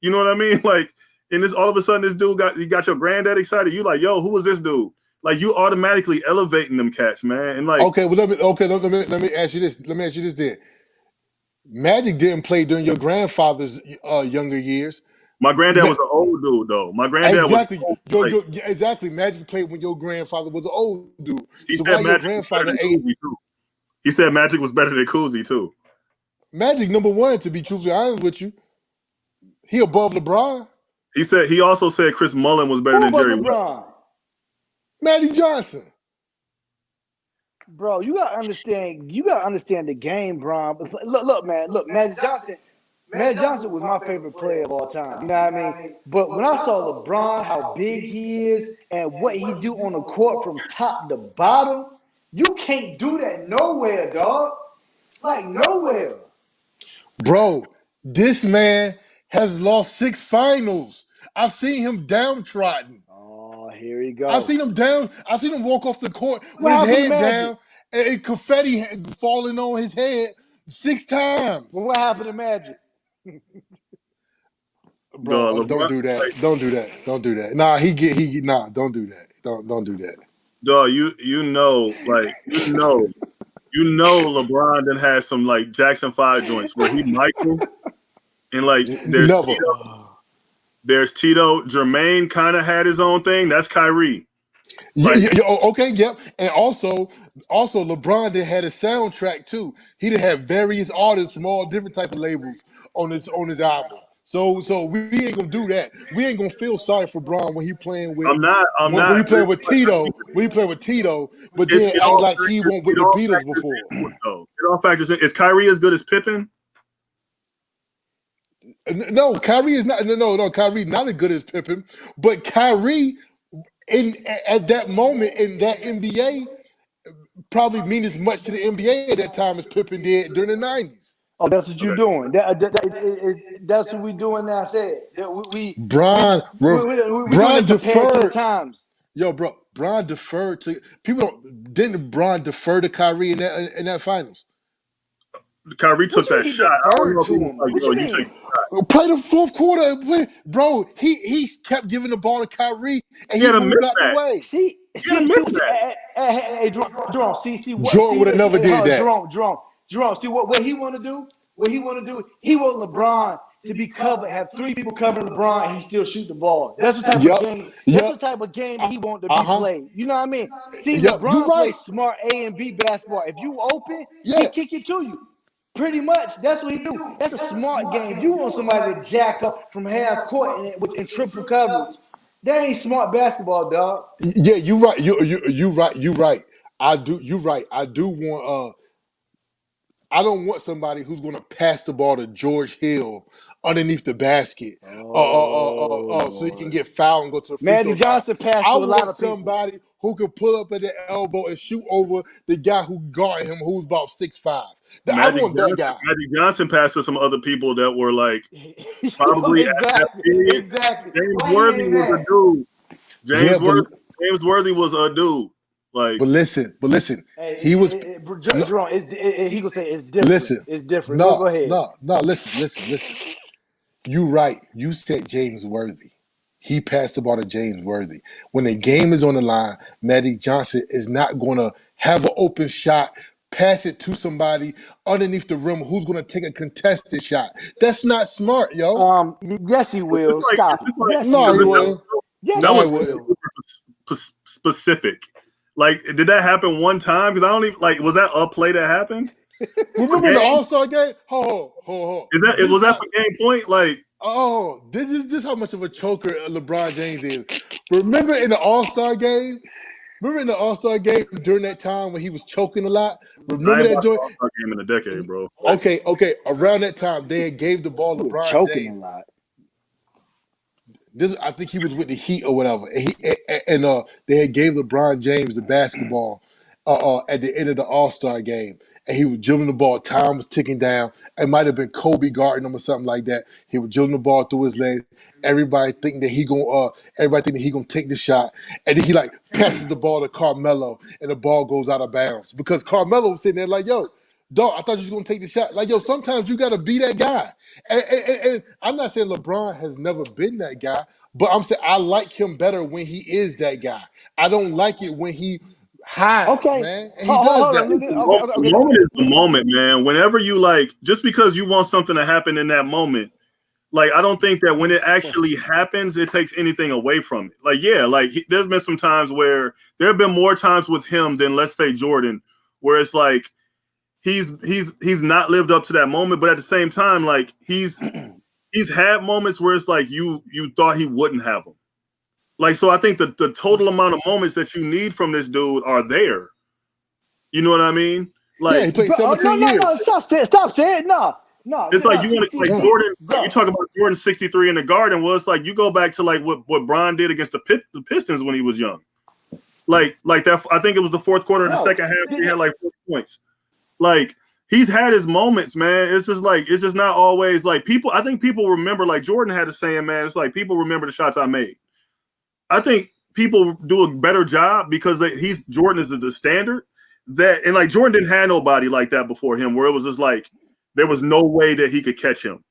You know what I mean? Like, and this all of a sudden this dude got your granddad excited. You like, yo, who was this dude? Like you automatically elevating them cats, man. And like, Okay, well let me ask you this. Let me ask you this then. Magic didn't play during your grandfather's younger years. my granddad was an old dude though. My granddad was Exactly. old, like, Exactly. Magic played when your grandfather was an old dude. he So said why your Magic was better grandfather than ain't Koozie too. He said Magic was better than Koozie too. Magic number one, to be truthfully honest with you? He above LeBron. He also said Chris Mullin was better Who than about Jerry West. LeBron? Magic Johnson. Bro, you gotta understand. You gotta understand the game, bro. Look, man. Look, Magic Johnson. Magic Johnson was my favorite player of all time. You know what I mean? But when I saw LeBron, how big he is, and what he do on the court from top to bottom, you can't do that nowhere, dog. Like nowhere. Bro, this man has lost 6 finals. I've seen him downtrodden. Oh, here he I've go. seen him down. I've seen him walk off the court What with his happened to head Magic? down and confetti falling on his head 6 times. Well, what happened to Magic? Bro, don't LeBron, do that. like, Don't do that. Don't do that. Nah, nah, don't do that. Don't do that. dog, you know, like LeBron then has some like Jackson 5 joints where he Michael and like Never. there's Tito. Jermaine kind of had his own thing. That's Kyrie. Like, Okay, yep. And also LeBron did had a soundtrack too. He did have various artists from all different type of labels on his album. So we ain't gonna do that. We ain't gonna feel sorry for Bron when he playing with I'm not. when he playing with Tito. When he playing with Tito, but then It act all like he went with it the all Beatles factors before. into it, though. It all factors in. Is Kyrie as good as Pippen? No, Kyrie is not. No, Kyrie not as good as Pippen, but Kyrie at that moment in that NBA probably mean as much to the NBA at that time as Pippen did during the 90s. Oh, that's what you're Okay. doing. That's what we're doing now. Said we Bron doing it compared to the deferred. times. Yo, bro, Bron deferred to people. Didn't Bron defer to Kyrie in that finals? Kyrie took that He shot. I don't deferred know if to he was him. like, What yo, you you take mean? Play the fourth quarter, bro. He kept giving the ball to Kyrie, and he he had a moved out the mismatch. way. See, He had a mismatch. hey, Jerome, Jordan would have never did that. Jerome, see what he want to do? What he want to do? He want LeBron to be covered, have 3 people covering LeBron, and he still shoot the ball. That's the type of game. That's the type of game that he want to be played. You know what I mean? See, Yep, you LeBron right. plays smart A and B basketball. If you open, he Yeah. kick it to you. Pretty much, that's what he do. That's a smart game. You want somebody to jack up from half court in triple coverage. That ain't smart basketball, dog. Yeah, you right. You right. You right. I do. You right. I do want. I don't want somebody who's going to pass the ball to George Hill underneath the basket, Oh so he can Lord. get fouled and go to the free throw Magic line. Johnson passed I to a lot want of people. somebody who can pull up at the elbow and shoot over the guy who guarded him, who's about 6'5". I want that guy. Magic Johnson passed to some other people that were like probably at that period. exactly. James Why he Worthy ain't was a that? dude. Yeah, James Worthy was a dude. Like, but listen, he was. Jerome, he gonna say it's different. Listen, It's different. Go no, ahead. no. Listen. You right. You said James Worthy. He passed the ball to James Worthy. When the game is on the line, Magic Johnson is not going to have an open shot, pass it to somebody underneath the rim who's going to take a contested shot. That's not smart, yo. Yes, he will. Stop it. Yes, he No, he will. wouldn't. Yes, that No, he he was wouldn't. will. super specific. Like, did that happen one time? Because I don't even like. Was that a play that happened? Remember in the All-Star game? Hold. Was that for game point? Like, This is how much of a choker LeBron James is. Remember in the All-Star game? Remember in the All-Star game during that time when he was choking a lot? I Remember ain't that watched the joint? All-Star game in a decade, bro. Okay. Around that time, they had gave the ball He was LeBron choking a James. lot. I think he was with the Heat or whatever, and they had gave LeBron James the basketball at the end of the All-Star game, and he was dribbling the ball. Time was ticking down. It might have been Kobe guarding him or something like that. He was dribbling the ball through his legs. Everybody thinking that he gonna take the shot, and then he like passes the ball to Carmelo, and the ball goes out of bounds because Carmelo was sitting there like, "Yo, dog, I thought you was gonna take the shot." Like, yo, sometimes you gotta be that guy. And I'm not saying LeBron has never been that guy, but I'm saying I like him better when he is that guy. I don't like it when he hides, Okay. man, and he does Hold that. on. The moment is the moment, man. Whenever you like, just because you want something to happen in that moment, like I don't think that when it actually happens, it takes anything away from it. Like, yeah, like there's been some times where there have been more times with him than let's say Jordan, where it's like he's not lived up to that moment, but at the same time, like he's had moments where it's like you thought he wouldn't have them. Like, so I think the total amount of moments that you need from this dude are there. You know what I mean? Yeah, he Like, played 17 No. years. Stop saying. No. it's like you want to like Jordan. Like, Bro. you talk about Jordan 63 in the Garden. Well, it's like you go back to like what Bron did against the Pistons when he was young. Like that. I think it was the fourth quarter of the second half. He had like 4 points. Like he's had his moments, man. It's just not always like people. I think people remember, like Jordan had a saying, man. It's like people remember the shots I made. I think people do a better job because Jordan is the standard that, and like Jordan didn't have nobody like that before him, where it was just like there was no way that he could catch him,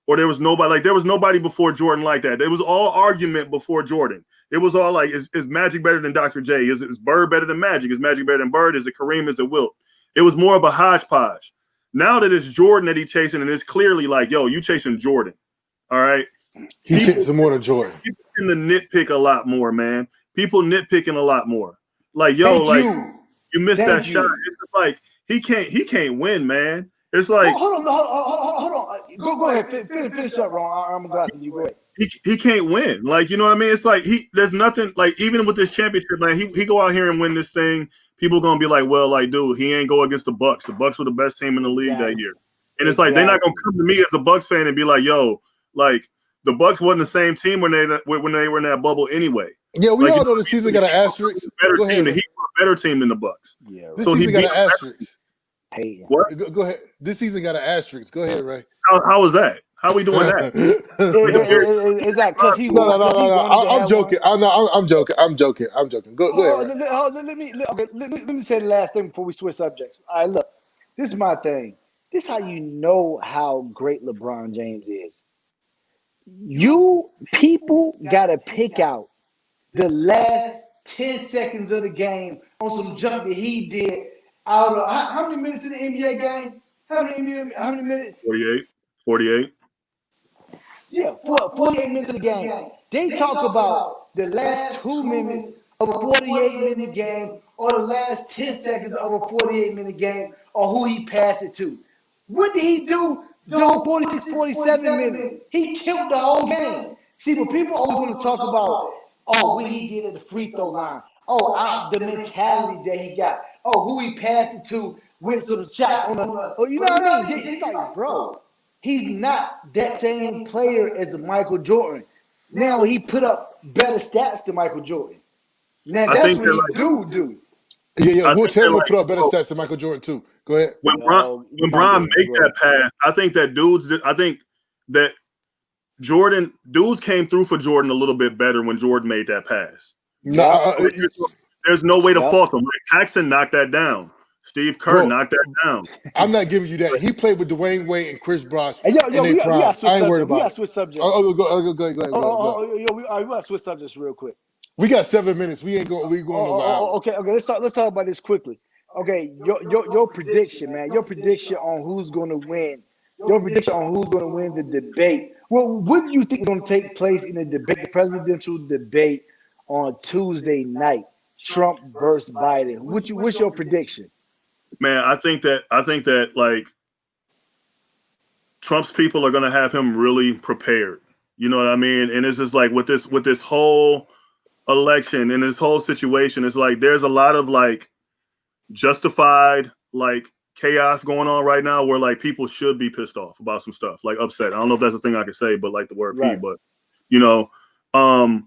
or there was nobody before Jordan like that. There was all argument before Jordan. It was all like, is Magic better than Dr. J? Is Bird better than Magic? Is Magic better than Bird? Is it Kareem? Is it Wilt? It was more of a hodgepodge. Now that it's Jordan that he's chasing, and it's clearly like, yo, you chasing Jordan. All right. He chasing more than Jordan. People tend to nitpick a lot more, man. People nitpicking a lot more. Like, yo, you missed that shot. It's just like he can't win, man. It's like hold on. Go ahead. Finish up, Ron. I'm glad you go ahead. He can't win. Like, you know what I mean? It's like there's nothing, like, even with this championship, man, he go out here and win this thing. People gonna be like, well, like, dude, he ain't go against the Bucks. The Bucks were the best team in the league that year. And it's like they're not gonna come to me as a Bucks fan and be like, yo, like the Bucks wasn't the same team when they were in that bubble anyway. Yeah, we like, all know the season got an asterisk. Better team. He was a better team than the Bucks. Yeah, this season got an asterisk. Hey, what? Go ahead. This season got an asterisk. Go ahead, Ray. How was that? How we doing that? Is that because he? No. I'm joking. I'm joking. I'm joking. Go ahead. Let me say the last thing before we switch subjects. All right, look, this is my thing. This is how you know how great LeBron James is. You people gotta pick out the last 10 seconds of the game on some jump that he did out of how many minutes in the NBA game? How many minutes? 48. Yeah, 48 minutes of the game. They talk about the last 2 minutes of a 48-minute game or the last 10 seconds of a 48-minute game or who he passed it to. What did he do the whole 46, 47 minutes? He killed the whole game. See, but people always want to talk about, what he did at the free throw line. The mentality that he got. Who he passed it to with some shots on the, you know what I mean? It's like, bro, he's not that same player as Michael Jordan. Now he put up better stats than Michael Jordan. Now that's what he do. Yeah. Will Chamberlain put up better stats than Michael Jordan too. Go ahead. When Bron make that pass, I think that Jordan dudes came through for Jordan a little bit better when Jordan made that pass. No, there's no way to fault him. Like Paxson knocked that down. Steve Kerr knocked that down. I'm not giving you that. He played with Dwayne Wade and Chris Bosh. We got I ain't worried about it. We got to switch subjects. Go We got to switch subjects real quick. We got 7 minutes. We going over hour. Okay. Let's talk about this quickly. Okay, your prediction, man. Your prediction on who's going to win. Your prediction on who's going to win the debate. Well, what do you think is going to take place in the debate, the presidential debate on Tuesday night? Trump versus Biden. What's your prediction? Man, I think that like Trump's people are going to have him really prepared. You know what I mean? And it's just like with this whole election and this whole situation, it's like there's a lot of like justified like chaos going on right now where like people should be pissed off about some stuff, like upset. I don't know if that's the thing I can say, but like the word P, but you know,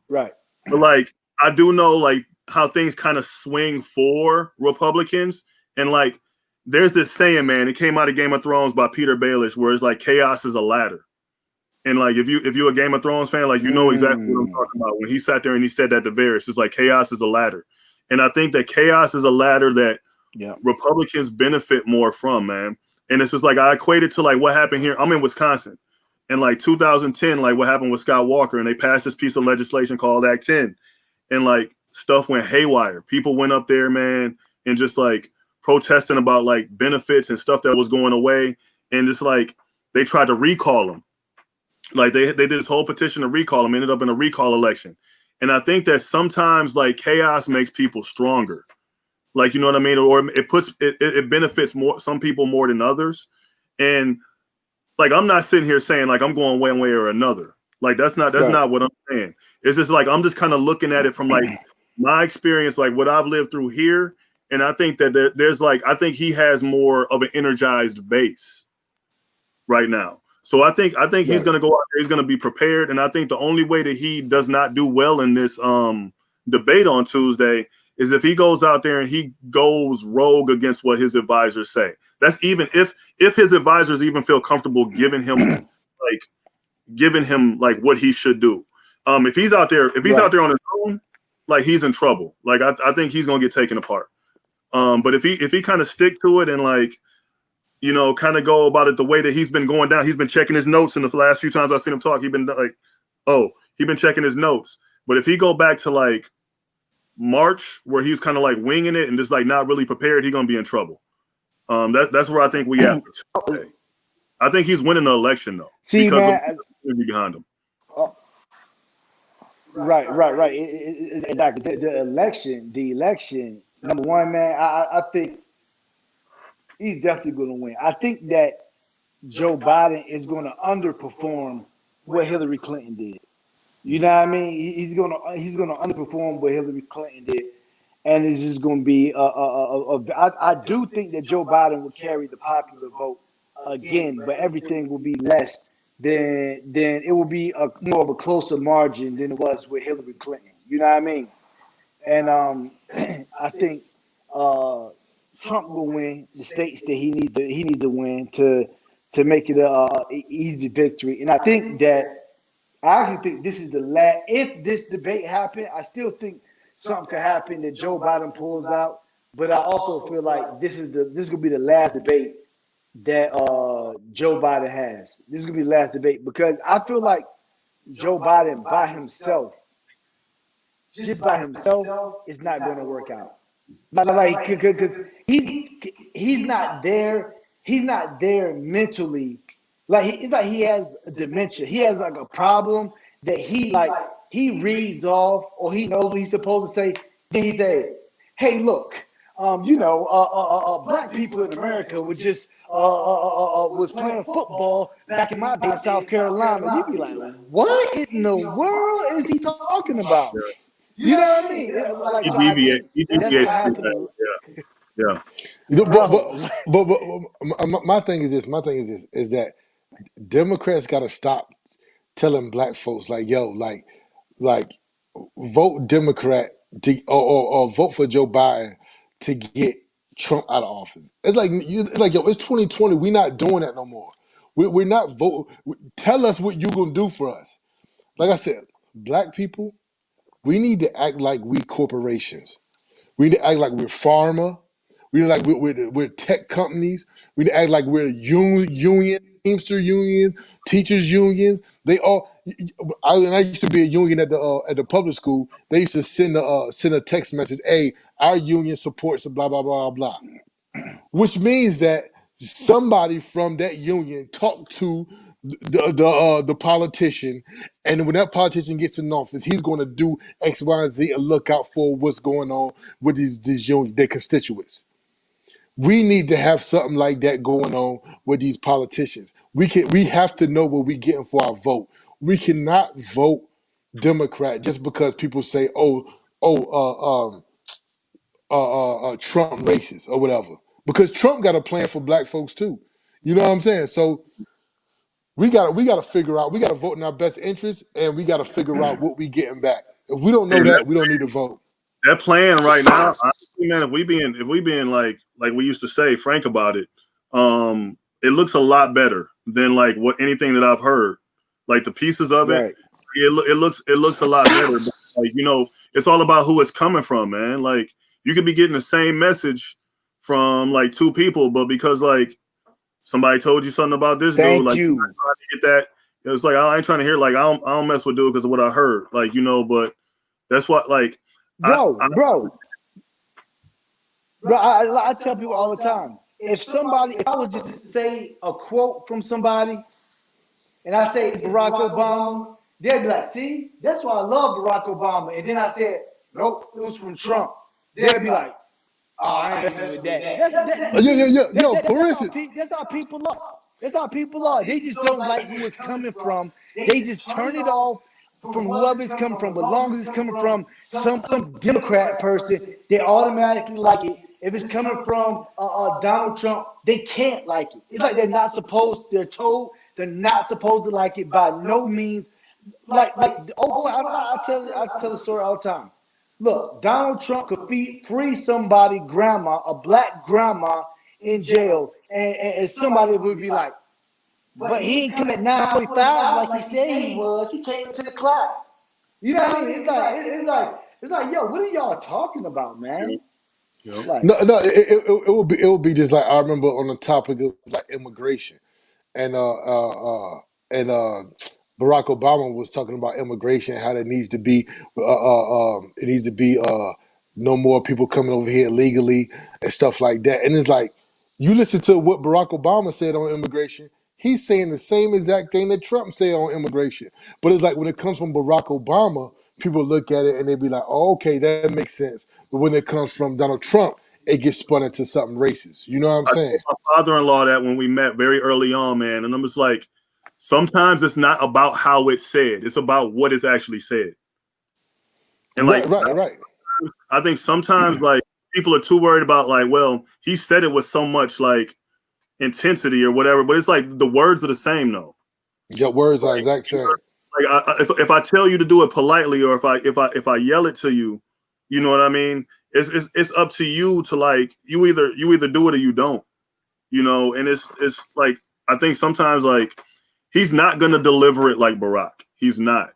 right. But like I do know like how things kind of swing for Republicans, and like there's this saying, man. It came out of Game of Thrones by Peter Baelish, where it's like chaos is a ladder. And like if you're a Game of Thrones fan, like you know exactly what I'm talking about. When he sat there and he said that to Varys, it's like chaos is a ladder. And I think that chaos is a ladder that Republicans benefit more from, man. And it's just like I equate it to like what happened here. I'm in Wisconsin. In like 2010, like what happened with Scott Walker, and they passed this piece of legislation called Act 10. And like stuff went haywire. People went up there, man, and just like protesting about like benefits and stuff that was going away. And just like they tried to recall them. Like they did this whole petition to recall him, ended up in a recall election. And I think that sometimes like chaos makes people stronger. Like, you know what I mean? Or it benefits more some people more than others. And like I'm not sitting here saying like I'm going one way or another. Like that's not what I'm saying. It's just like I'm just kind of looking at it from like my experience, like what I've lived through here. And I think that there's like I think he has more of an energized base right now. So I think he's going to go out there. He's going to be prepared, and I think the only way that he does not do well in this debate on Tuesday is if he goes out there and he goes rogue against what his advisors say. That's even if his advisors even feel comfortable giving him what he should do. If he's out there out there on his own, like he's in trouble. Like I think he's going to get taken apart. But if he kind of stick to it and like, you know, kind of go about it the way that he's been going down. He's been checking his notes in the last few times I've seen him talk. He's been like, he's been checking his notes. But if he go back to like March, where he's kind of like winging it and just like not really prepared, he's gonna be in trouble. That's where I think we at today. I think he's winning the election though. See, because man, of behind him. Right. Exactly. The election. Number one, man, I think he's definitely going to win. I think that Joe Biden is going to underperform what Hillary Clinton did. You know what I mean? He's going to underperform what Hillary Clinton did, and it's just going to be I do think that Joe Biden will carry the popular vote again, but everything will be less than it will be more of a closer margin than it was with Hillary Clinton. You know what I mean? And I think Trump will win the states that he needs to win to make it a easy victory. And I actually think this is the last. If this debate happened, I still think something could happen that Joe Biden pulls out. But I also feel like this is gonna be the last debate that Joe Biden has. This is gonna be the last debate because I feel like Joe Biden by himself, just by himself, is not going to work out. Like, because he's not there. He's not there mentally. Like it's like he has dementia. He has like a problem that he reads off or he knows what he's supposed to say. Then he say, "Hey, look, black people in America were just was playing football back in my day in South Carolina." You'd be like, "What in the world is he talking about?" You know what I mean? Like, He so deviates. Yeah. You know, but my thing is this. Is that Democrats got to stop telling black folks like, yo, like vote Democrat or vote for Joe Biden to get Trump out of office. It's like yo, it's 2020. We're not doing that no more. We're not voting. Tell us what you're gonna do for us. Like I said, black people, we need to act like we corporations. We need to act like we're pharma. We need to act like we're tech companies. We need to act like we're union, Teamster unions, teachers unions. They all. I used to be a union at the public school. They used to send a text message. Hey, our union supports blah blah blah blah, which means that somebody from that union talked to the politician, and when that politician gets in office, he's going to do X, Y, and Z and look out for what's going on with these union, their constituents. We need to have something like that going on with these politicians. We have to know what we're getting for our vote. We cannot vote Democrat just because people say, Trump racist or whatever. Because Trump got a plan for black folks too. You know what I'm saying? So we gotta figure out, we gotta vote in our best interest, and we gotta figure out what we getting back. If we don't know that, we don't need to vote. that plan right now, honestly, man, if we being like we used to say, frank about it, it looks a lot better than like what anything that I've heard. Like the pieces of it, Right. it looks a lot better. But, like it's all about who it's coming from, man. Like you could be getting the same message from like two people, but because like somebody told you something about this dude, Thank like you're you, not trying to get that. It's like I ain't trying to hear like I don't mess with dude because of what I heard, like but that's what like I bro. Bro, I tell people all the time. If I would just say a quote from somebody, and I say it's Barack Obama, they'd be like, "See, that's why I love Barack Obama." And then I said, "Nope, it was from Trump." They'd be like, "Oh, I ain't messing with that." Yo, for instance, That's how people are. That's how people are. They just don't like who it's coming from. They just turn it off from whoever it's coming from. But long as it's coming from some Democrat person, they automatically like it. If it's coming from Donald Trump, they can't like it. It's like they're not supposed. They're told they're not supposed to like it by no means. I tell the story all the time. Look, Donald Trump could free somebody, grandma, a black grandma in jail, and somebody would be like, but he ain't come at 9:45 like he said he was. He came at 10 o'clock. You know what I mean? It's like, yo, what are y'all talking about, man? Like, no, it would be just like I remember on the topic of like immigration, and and Barack Obama was talking about immigration, how there needs to be it needs to be no more people coming over here illegally and stuff like that. And it's like you listen to what Barack Obama said on immigration. He's saying the same exact thing that Trump said on immigration. But it's like when it comes from Barack Obama, people look at it and they be like, oh, okay, that makes sense. But when it comes from Donald Trump, it gets spun into something racist. You know what I'm I saying? told my father-in-law that when we met very early on, man, and I'm just like, sometimes it's not about how it's said; it's about what is actually said. And like, Right. I think sometimes like people are too worried about like, well, he said it with so much like intensity or whatever, but it's like the words are the same though. Your words are Like, exact same. if I tell you to do it politely, or if I yell it to you, you know what I mean. It's up to you to like you either do it or you don't. And it's like I think sometimes like he's not gonna deliver it like Barack. He's not.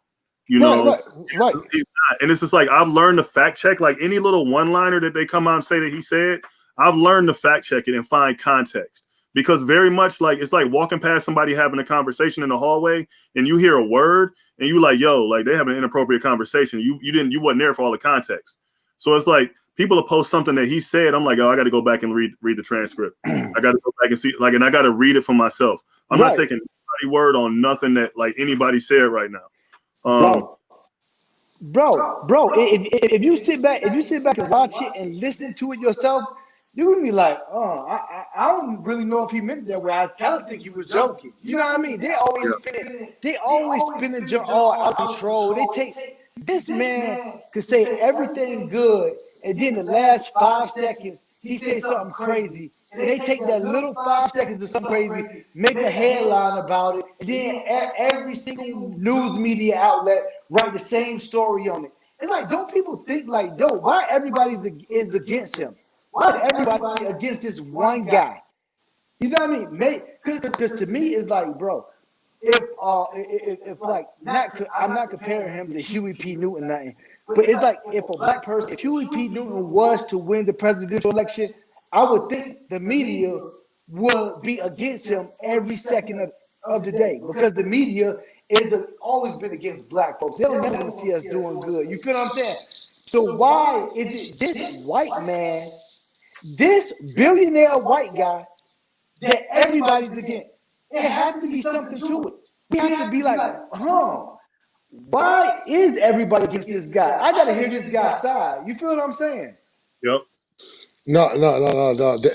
You know, Right. he's not. And it's just like I've learned to fact check like any little one liner that they come out and say that he said. I've learned to fact check it and find context because very much like it's like walking past somebody having a conversation in the hallway and you hear a word and you like yo like they have an inappropriate conversation. You wasn't there for all the context. So it's like people will post something that he said. I'm like, oh, I got to go back and read the transcript. I got to go back and see, like, and I got to read it for myself. I'm not taking any word on nothing that like anybody said right now. Bro, if you sit back, and watch it and listen to it yourself, you're gonna be like, oh, I don't really know if he meant it that way. I kind of think he was joking. You know what I mean? They always spin the joke all out of control. They take this man could say everything good, and then the last 5 seconds he says something crazy. And they take that little 5 seconds of something crazy, make a headline about it, and then every single news media outlet write the same story on it. It's like, don't people think like, yo, why everybody is against him? Why is everybody against this one guy? You know what I mean? Because to me, it's like, bro, if like I'm not comparing him to Huey P. Newton, nothing. But it's like if a black person, if Huey P. Newton was to win the presidential election, I would think the media would be against him every second of the day because the media is always been against black folks. They don't never want to see us doing good. You feel what I'm saying? So why is it this white man, this billionaire white guy that everybody's against? It has to be something to it. We have to be like, why is everybody against this guy? I got to hear this guy's side. You feel what I'm saying? Yep. No.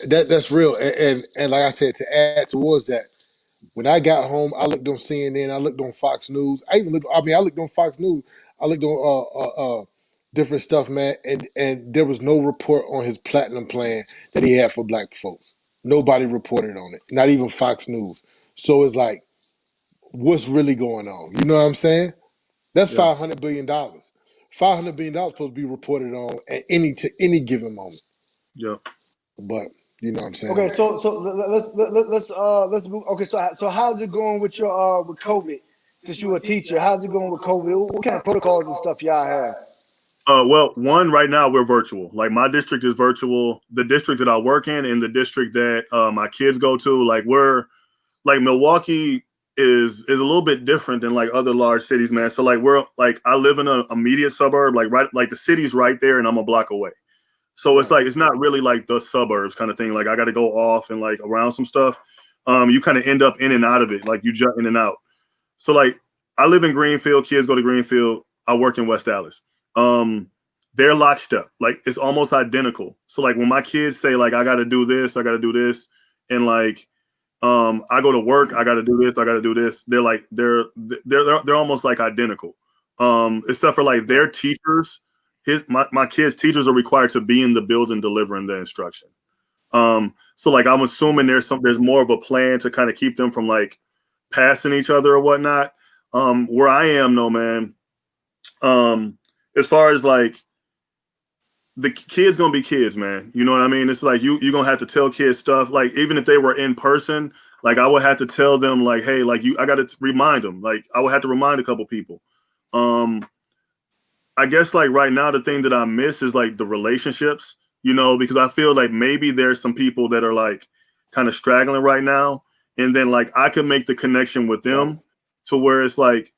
That's real. And like I said, to add towards that, when I got home, I looked on CNN, I looked on Fox News. I looked on Fox News. I looked on different stuff, man, and there was no report on his platinum plan that he had for black folks. Nobody reported on it, not even Fox News. So it's like, what's really going on? You know what I'm saying? That's $500 billion. $500 billion supposed to be reported on at any given moment. Yeah. But you know what I'm saying? Okay, so let's move. Okay, so how's it going with your with COVID? Since you're a teacher, how's it going with COVID? What kind of protocols and stuff y'all have? Well, one right now we're virtual. Like my district is virtual. The district that I work in and the district that my kids go to, like we're like Milwaukee is a little bit different than like other large cities, man. So like we're like I live in an immediate suburb, like right like the city's right there, and I'm a block away. So it's Right. like it's not really like the suburbs kind of thing. Like I got to go off and like around some stuff. You kind of end up in and out of it, like you jump in and out. So like I live in Greenfield, kids go to Greenfield. I work in West Dallas. They're lockstep, like it's almost identical. So like when my kids say like I got to do this, I got to do this, and like I go to work, I got to do this, I got to do this. They're like they're almost like identical. Except for like their teachers, my kids' teachers are required to be in the building delivering the instruction. So like I'm assuming there's more of a plan to kind of keep them from like passing each other or whatnot. Where I am, no man. As far as like the kids gonna be kids, man. You know what I mean? It's like you're gonna have to tell kids stuff. Like even if they were in person, like I would have to tell them like, hey, like I gotta remind them. Like I would have to remind a couple people. I guess like right now the thing that I miss is like the relationships, you know, because I feel like maybe there's some people that are like kind of straggling right now. And then like I could make the connection with Right. them to where it's like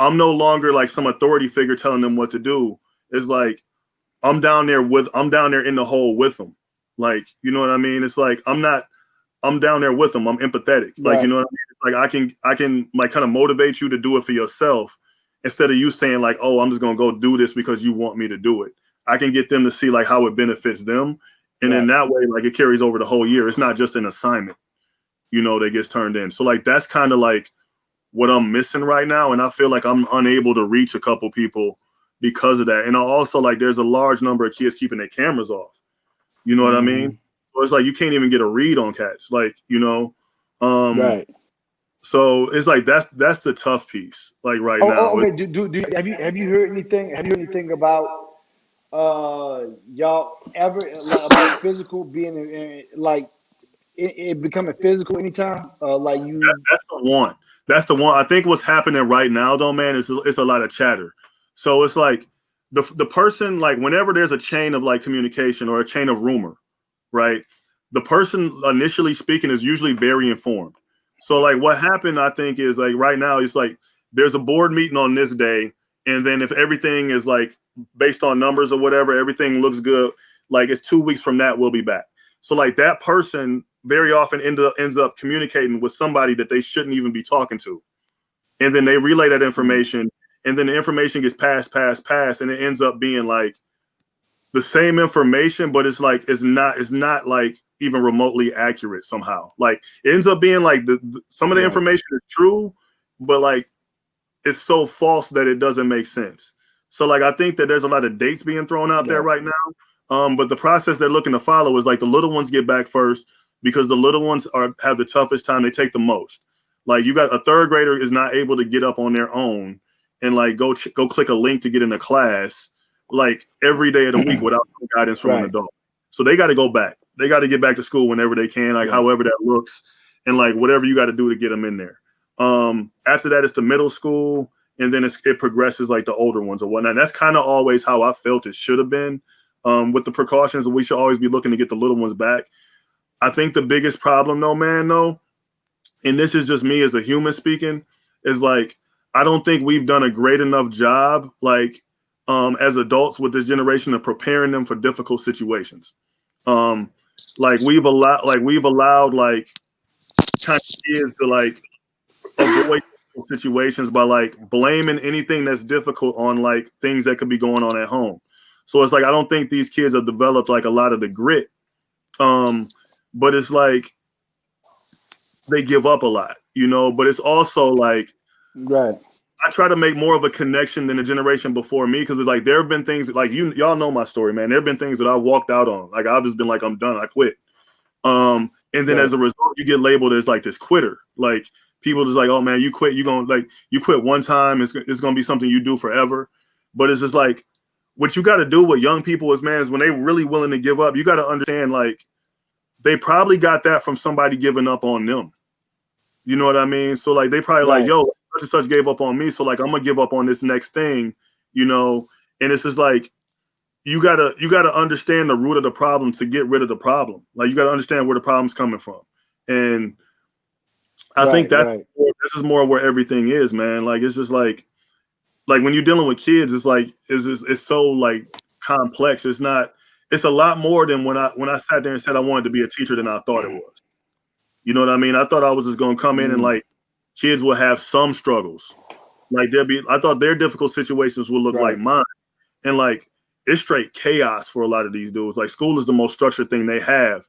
I'm no longer like some authority figure telling them what to do. It's like I'm down there in the hole with them. Like, you know what I mean? It's like I'm down there with them. I'm empathetic. Like, you Right. know what I mean? Like I can like kind of motivate you to do it for yourself instead of you saying like, oh, I'm just gonna go do this because you want me to do it. I can get them to see like how it benefits them. And in Right. that way, like it carries over the whole year. It's not just an assignment, you know, that gets turned in. So like that's kind of like what I'm missing right now. And I feel like I'm unable to reach a couple people because of that. And I also like there's a large number of kids keeping their cameras off. You know what I mean? Mm-hmm. So it's like you can't even get a read on cats. Like, you know, um, Right. so it's like that's the tough piece, like right now. Okay. Do have you heard anything? Have you heard anything about y'all ever like about physical being like it becoming physical anytime? Like you. That's the one. That's the one. I think what's happening right now, though, man, is it's a lot of chatter. So it's like the person, like whenever there's a chain of like communication or a chain of rumor, right? The person initially speaking is usually very informed. So like what happened, I think, is like right now it's like there's a board meeting on this day, and then if everything is like based on numbers or whatever, everything looks good. Like it's 2 weeks from that, we'll be back. So like that person very often ends up communicating with somebody that they shouldn't even be talking to. And then they relay that Mm. information, and then the information gets passed, and it ends up being like the same information, but it's like it's not like even remotely accurate somehow. Like it ends up being like some of the Right. information is true, but like it's so false that it doesn't make sense. So like I think that there's a lot of dates being thrown out there Right. right now. But the process they're looking to follow is like the little ones get back first because the little ones have the toughest time. They take the most. Like you got a third grader is not able to get up on their own and like go click a link to get into class like every day of the week without guidance from an Right. adult. So they got to go back. They got to get back to school whenever they can, like Right. however that looks, and like whatever you got to do to get them in there. After that, it's the middle school, and then it progresses like the older ones or whatnot. And that's kind of always how I felt it should have been. With the precautions, we should always be looking to get the little ones back. I think the biggest problem, though, man, though, and this is just me as a human speaking, is like I don't think we've done a great enough job, like as adults with this generation of preparing them for difficult situations. Um, like we've allowed like kind of kids to like avoid situations by like blaming anything that's difficult on like things that could be going on at home. So it's like I don't think these kids have developed like a lot of the grit. But it's like they give up a lot, you know, but it's also like Right. I try to make more of a connection than the generation before me because like there have been things like y'all know my story, man. There have been things that I walked out on. Like I've just been like, I'm done, I quit. And then Right. as a result, you get labeled as like this quitter. Like people just like, oh man, you quit, you quit one time, it's gonna be something you do forever. But it's just like what you got to do with young people is, man, is when they really willing to give up, you got to understand, like, they probably got that from somebody giving up on them. You know what I mean? So like they probably like, Right. yo, such and such gave up on me, so like I'm gonna give up on this next thing, you know. And it's just like you gotta understand the root of the problem to get rid of the problem. Like you gotta understand where the problem's coming from. And I think Right. Right. this is more where everything is, man. Like it's just like when you're dealing with kids, it's like it's so like complex. It's a lot more than when I sat there and said I wanted to be a teacher than I thought it was. You know what I mean? I thought I was just gonna come in and Mm. like kids will have some struggles. Like I thought their difficult situations would look like Right. mine. And like it's straight chaos for a lot of these dudes. Like school is the most structured thing they have.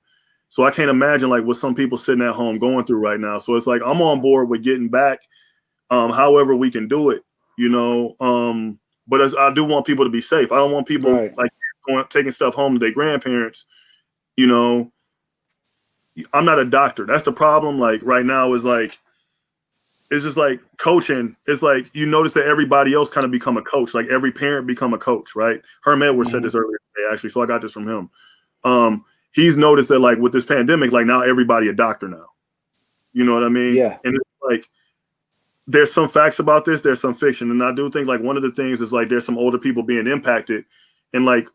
So I can't imagine like what some people sitting at home going through right now. So it's like I'm on board with getting back, however we can do it, you know. But I do want people to be safe. I don't want people Right. like taking stuff home to their grandparents, you know. I'm not a doctor. That's the problem. Like right now is like it's just like coaching. It's like you notice that everybody else kind of become a coach. Like every parent become a coach, right? Herm Edwards said Mm-hmm. this earlier today, actually. So I got this from him. He's noticed that like with this pandemic, like now everybody a doctor now. You know what I mean? Yeah. And it's like there's some facts about this, there's some fiction. And I do think like one of the things is like there's some older people being impacted. And like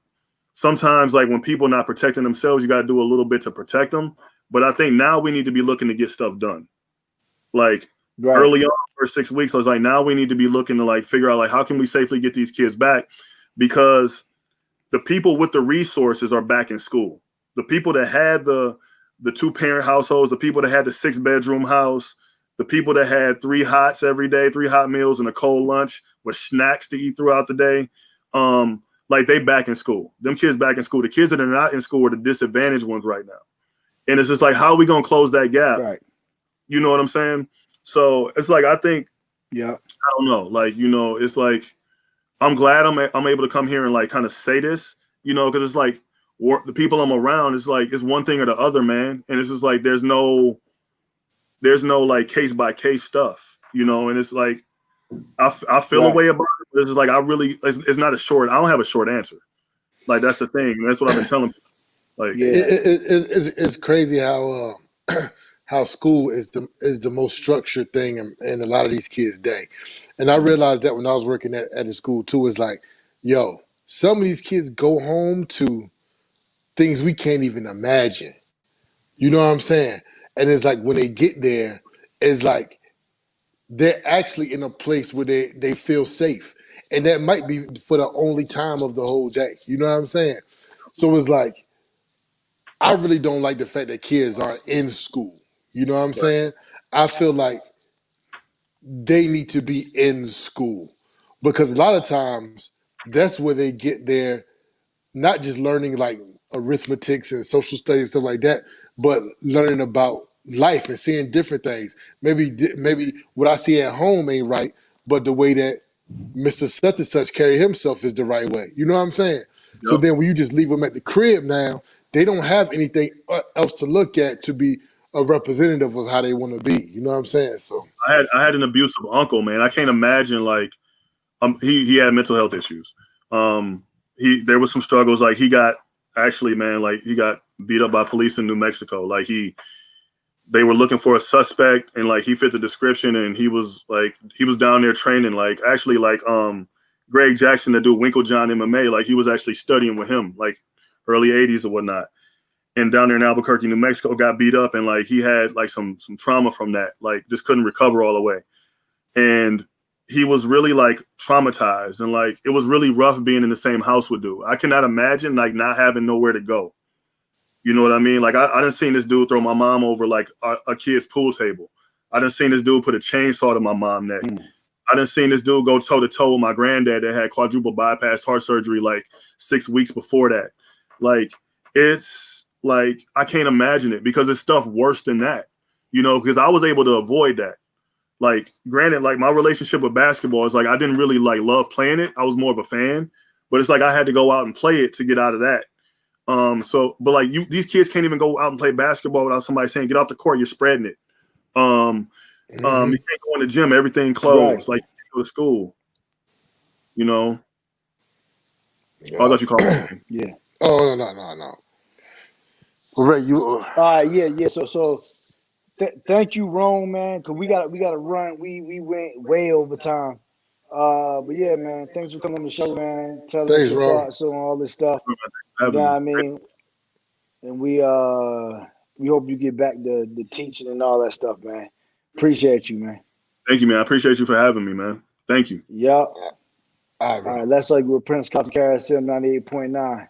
sometimes like when people are not protecting themselves, you got to do a little bit to protect them. But I think now we need to be looking to get stuff done. Like Right. early on, for 6 weeks, I was like, now we need to be looking to like figure out like how can we safely get these kids back, because the people with the resources are back in school. The people that had the 2-parent households, the people that had the 6-bedroom house, the people that had 3 hots every day, 3 hot meals and a cold lunch with snacks to eat throughout the day. Like they back in school. Them kids back in school. The kids that are not in school are the disadvantaged ones right now. And it's just like, how are we going to close that gap? Right. You know what I'm saying? So it's like, I think, Yeah. I don't know, like, you know, it's like, I'm glad I'm able to come here and like kind of say this, you know, because it's like the people I'm around, it's like, it's one thing or the other, man. And it's just like, there's no like case by case stuff, you know, and it's like, I feel a Right. way about it. But it's just like, it's not I don't have a short answer. Like, that's the thing. And that's what I've been telling people. Like, Yeah. It's crazy how how school is the most structured thing in a lot of these kids' day, and I realized that when I was working at the school too. It's like, yo, some of these kids go home to things we can't even imagine. You know what I'm saying? And it's like when they get there, it's like they're actually in a place where they feel safe, and that might be for the only time of the whole day. You know what I'm saying? So it's like, I really don't like the fact that kids aren't in school. You know what I'm saying? I feel like they need to be in school, because a lot of times that's where they get their, not just learning like arithmetics and social studies, stuff like that, but learning about life and seeing different things. Maybe what I see at home ain't right, but the way that Mr. Such and Such carry himself is the right way. You know what I'm saying? So yep. then when you just leave them at the crib now, they don't have anything else to look at to be a representative of how they want to be. You know what I'm saying? So I had an abusive uncle, man. I can't imagine like he had mental health issues. There was some struggles. Like he got actually, man, like he got beat up by police in New Mexico. Like they were looking for a suspect, and like he fit the description, and he was down there training. Like actually, like Greg Jackson that do Winkle John MMA. Like he was actually studying with him, like early '80s or whatnot. And down there in Albuquerque, New Mexico, got beat up, and like he had like some trauma from that. Like just couldn't recover all the way, and he was really like traumatized, and like it was really rough being in the same house with dude. I cannot imagine like not having nowhere to go. You know what I mean? Like I done seen this dude throw my mom over like a kid's pool table. I done seen this dude put a chainsaw to my mom's neck. Mm. I done seen this dude go toe to toe with my granddad that had quadruple bypass heart surgery like 6 weeks before that. Like it's like I can't imagine it, because it's stuff worse than that. You know, because I was able to avoid that. Like, granted, like my relationship with basketball is like I didn't really like love playing it. I was more of a fan, but it's like I had to go out and play it to get out of that. But like these kids can't even go out and play basketball without somebody saying, "Get off the court, you're spreading it." You can't go in the gym, everything Right. closed. Like you go to school, you know. Oh, I thought you called me. Yeah. Oh no. Well, Ray, you. All right. Yeah. So thank you, Rome, man. Cause we gotta run. We went way over time. But yeah, man. Thanks for coming on the show, man. Telling us Thanks, your Ron. thoughts on all this stuff. You know Having what me. I mean? And we hope you get back the teaching and all that stuff, man. Appreciate you, man. Thank you, man. I appreciate you for having me, man. Thank you. Yup. All right, All bro. right. Let's like with Prince Carlton Carousel 98.9.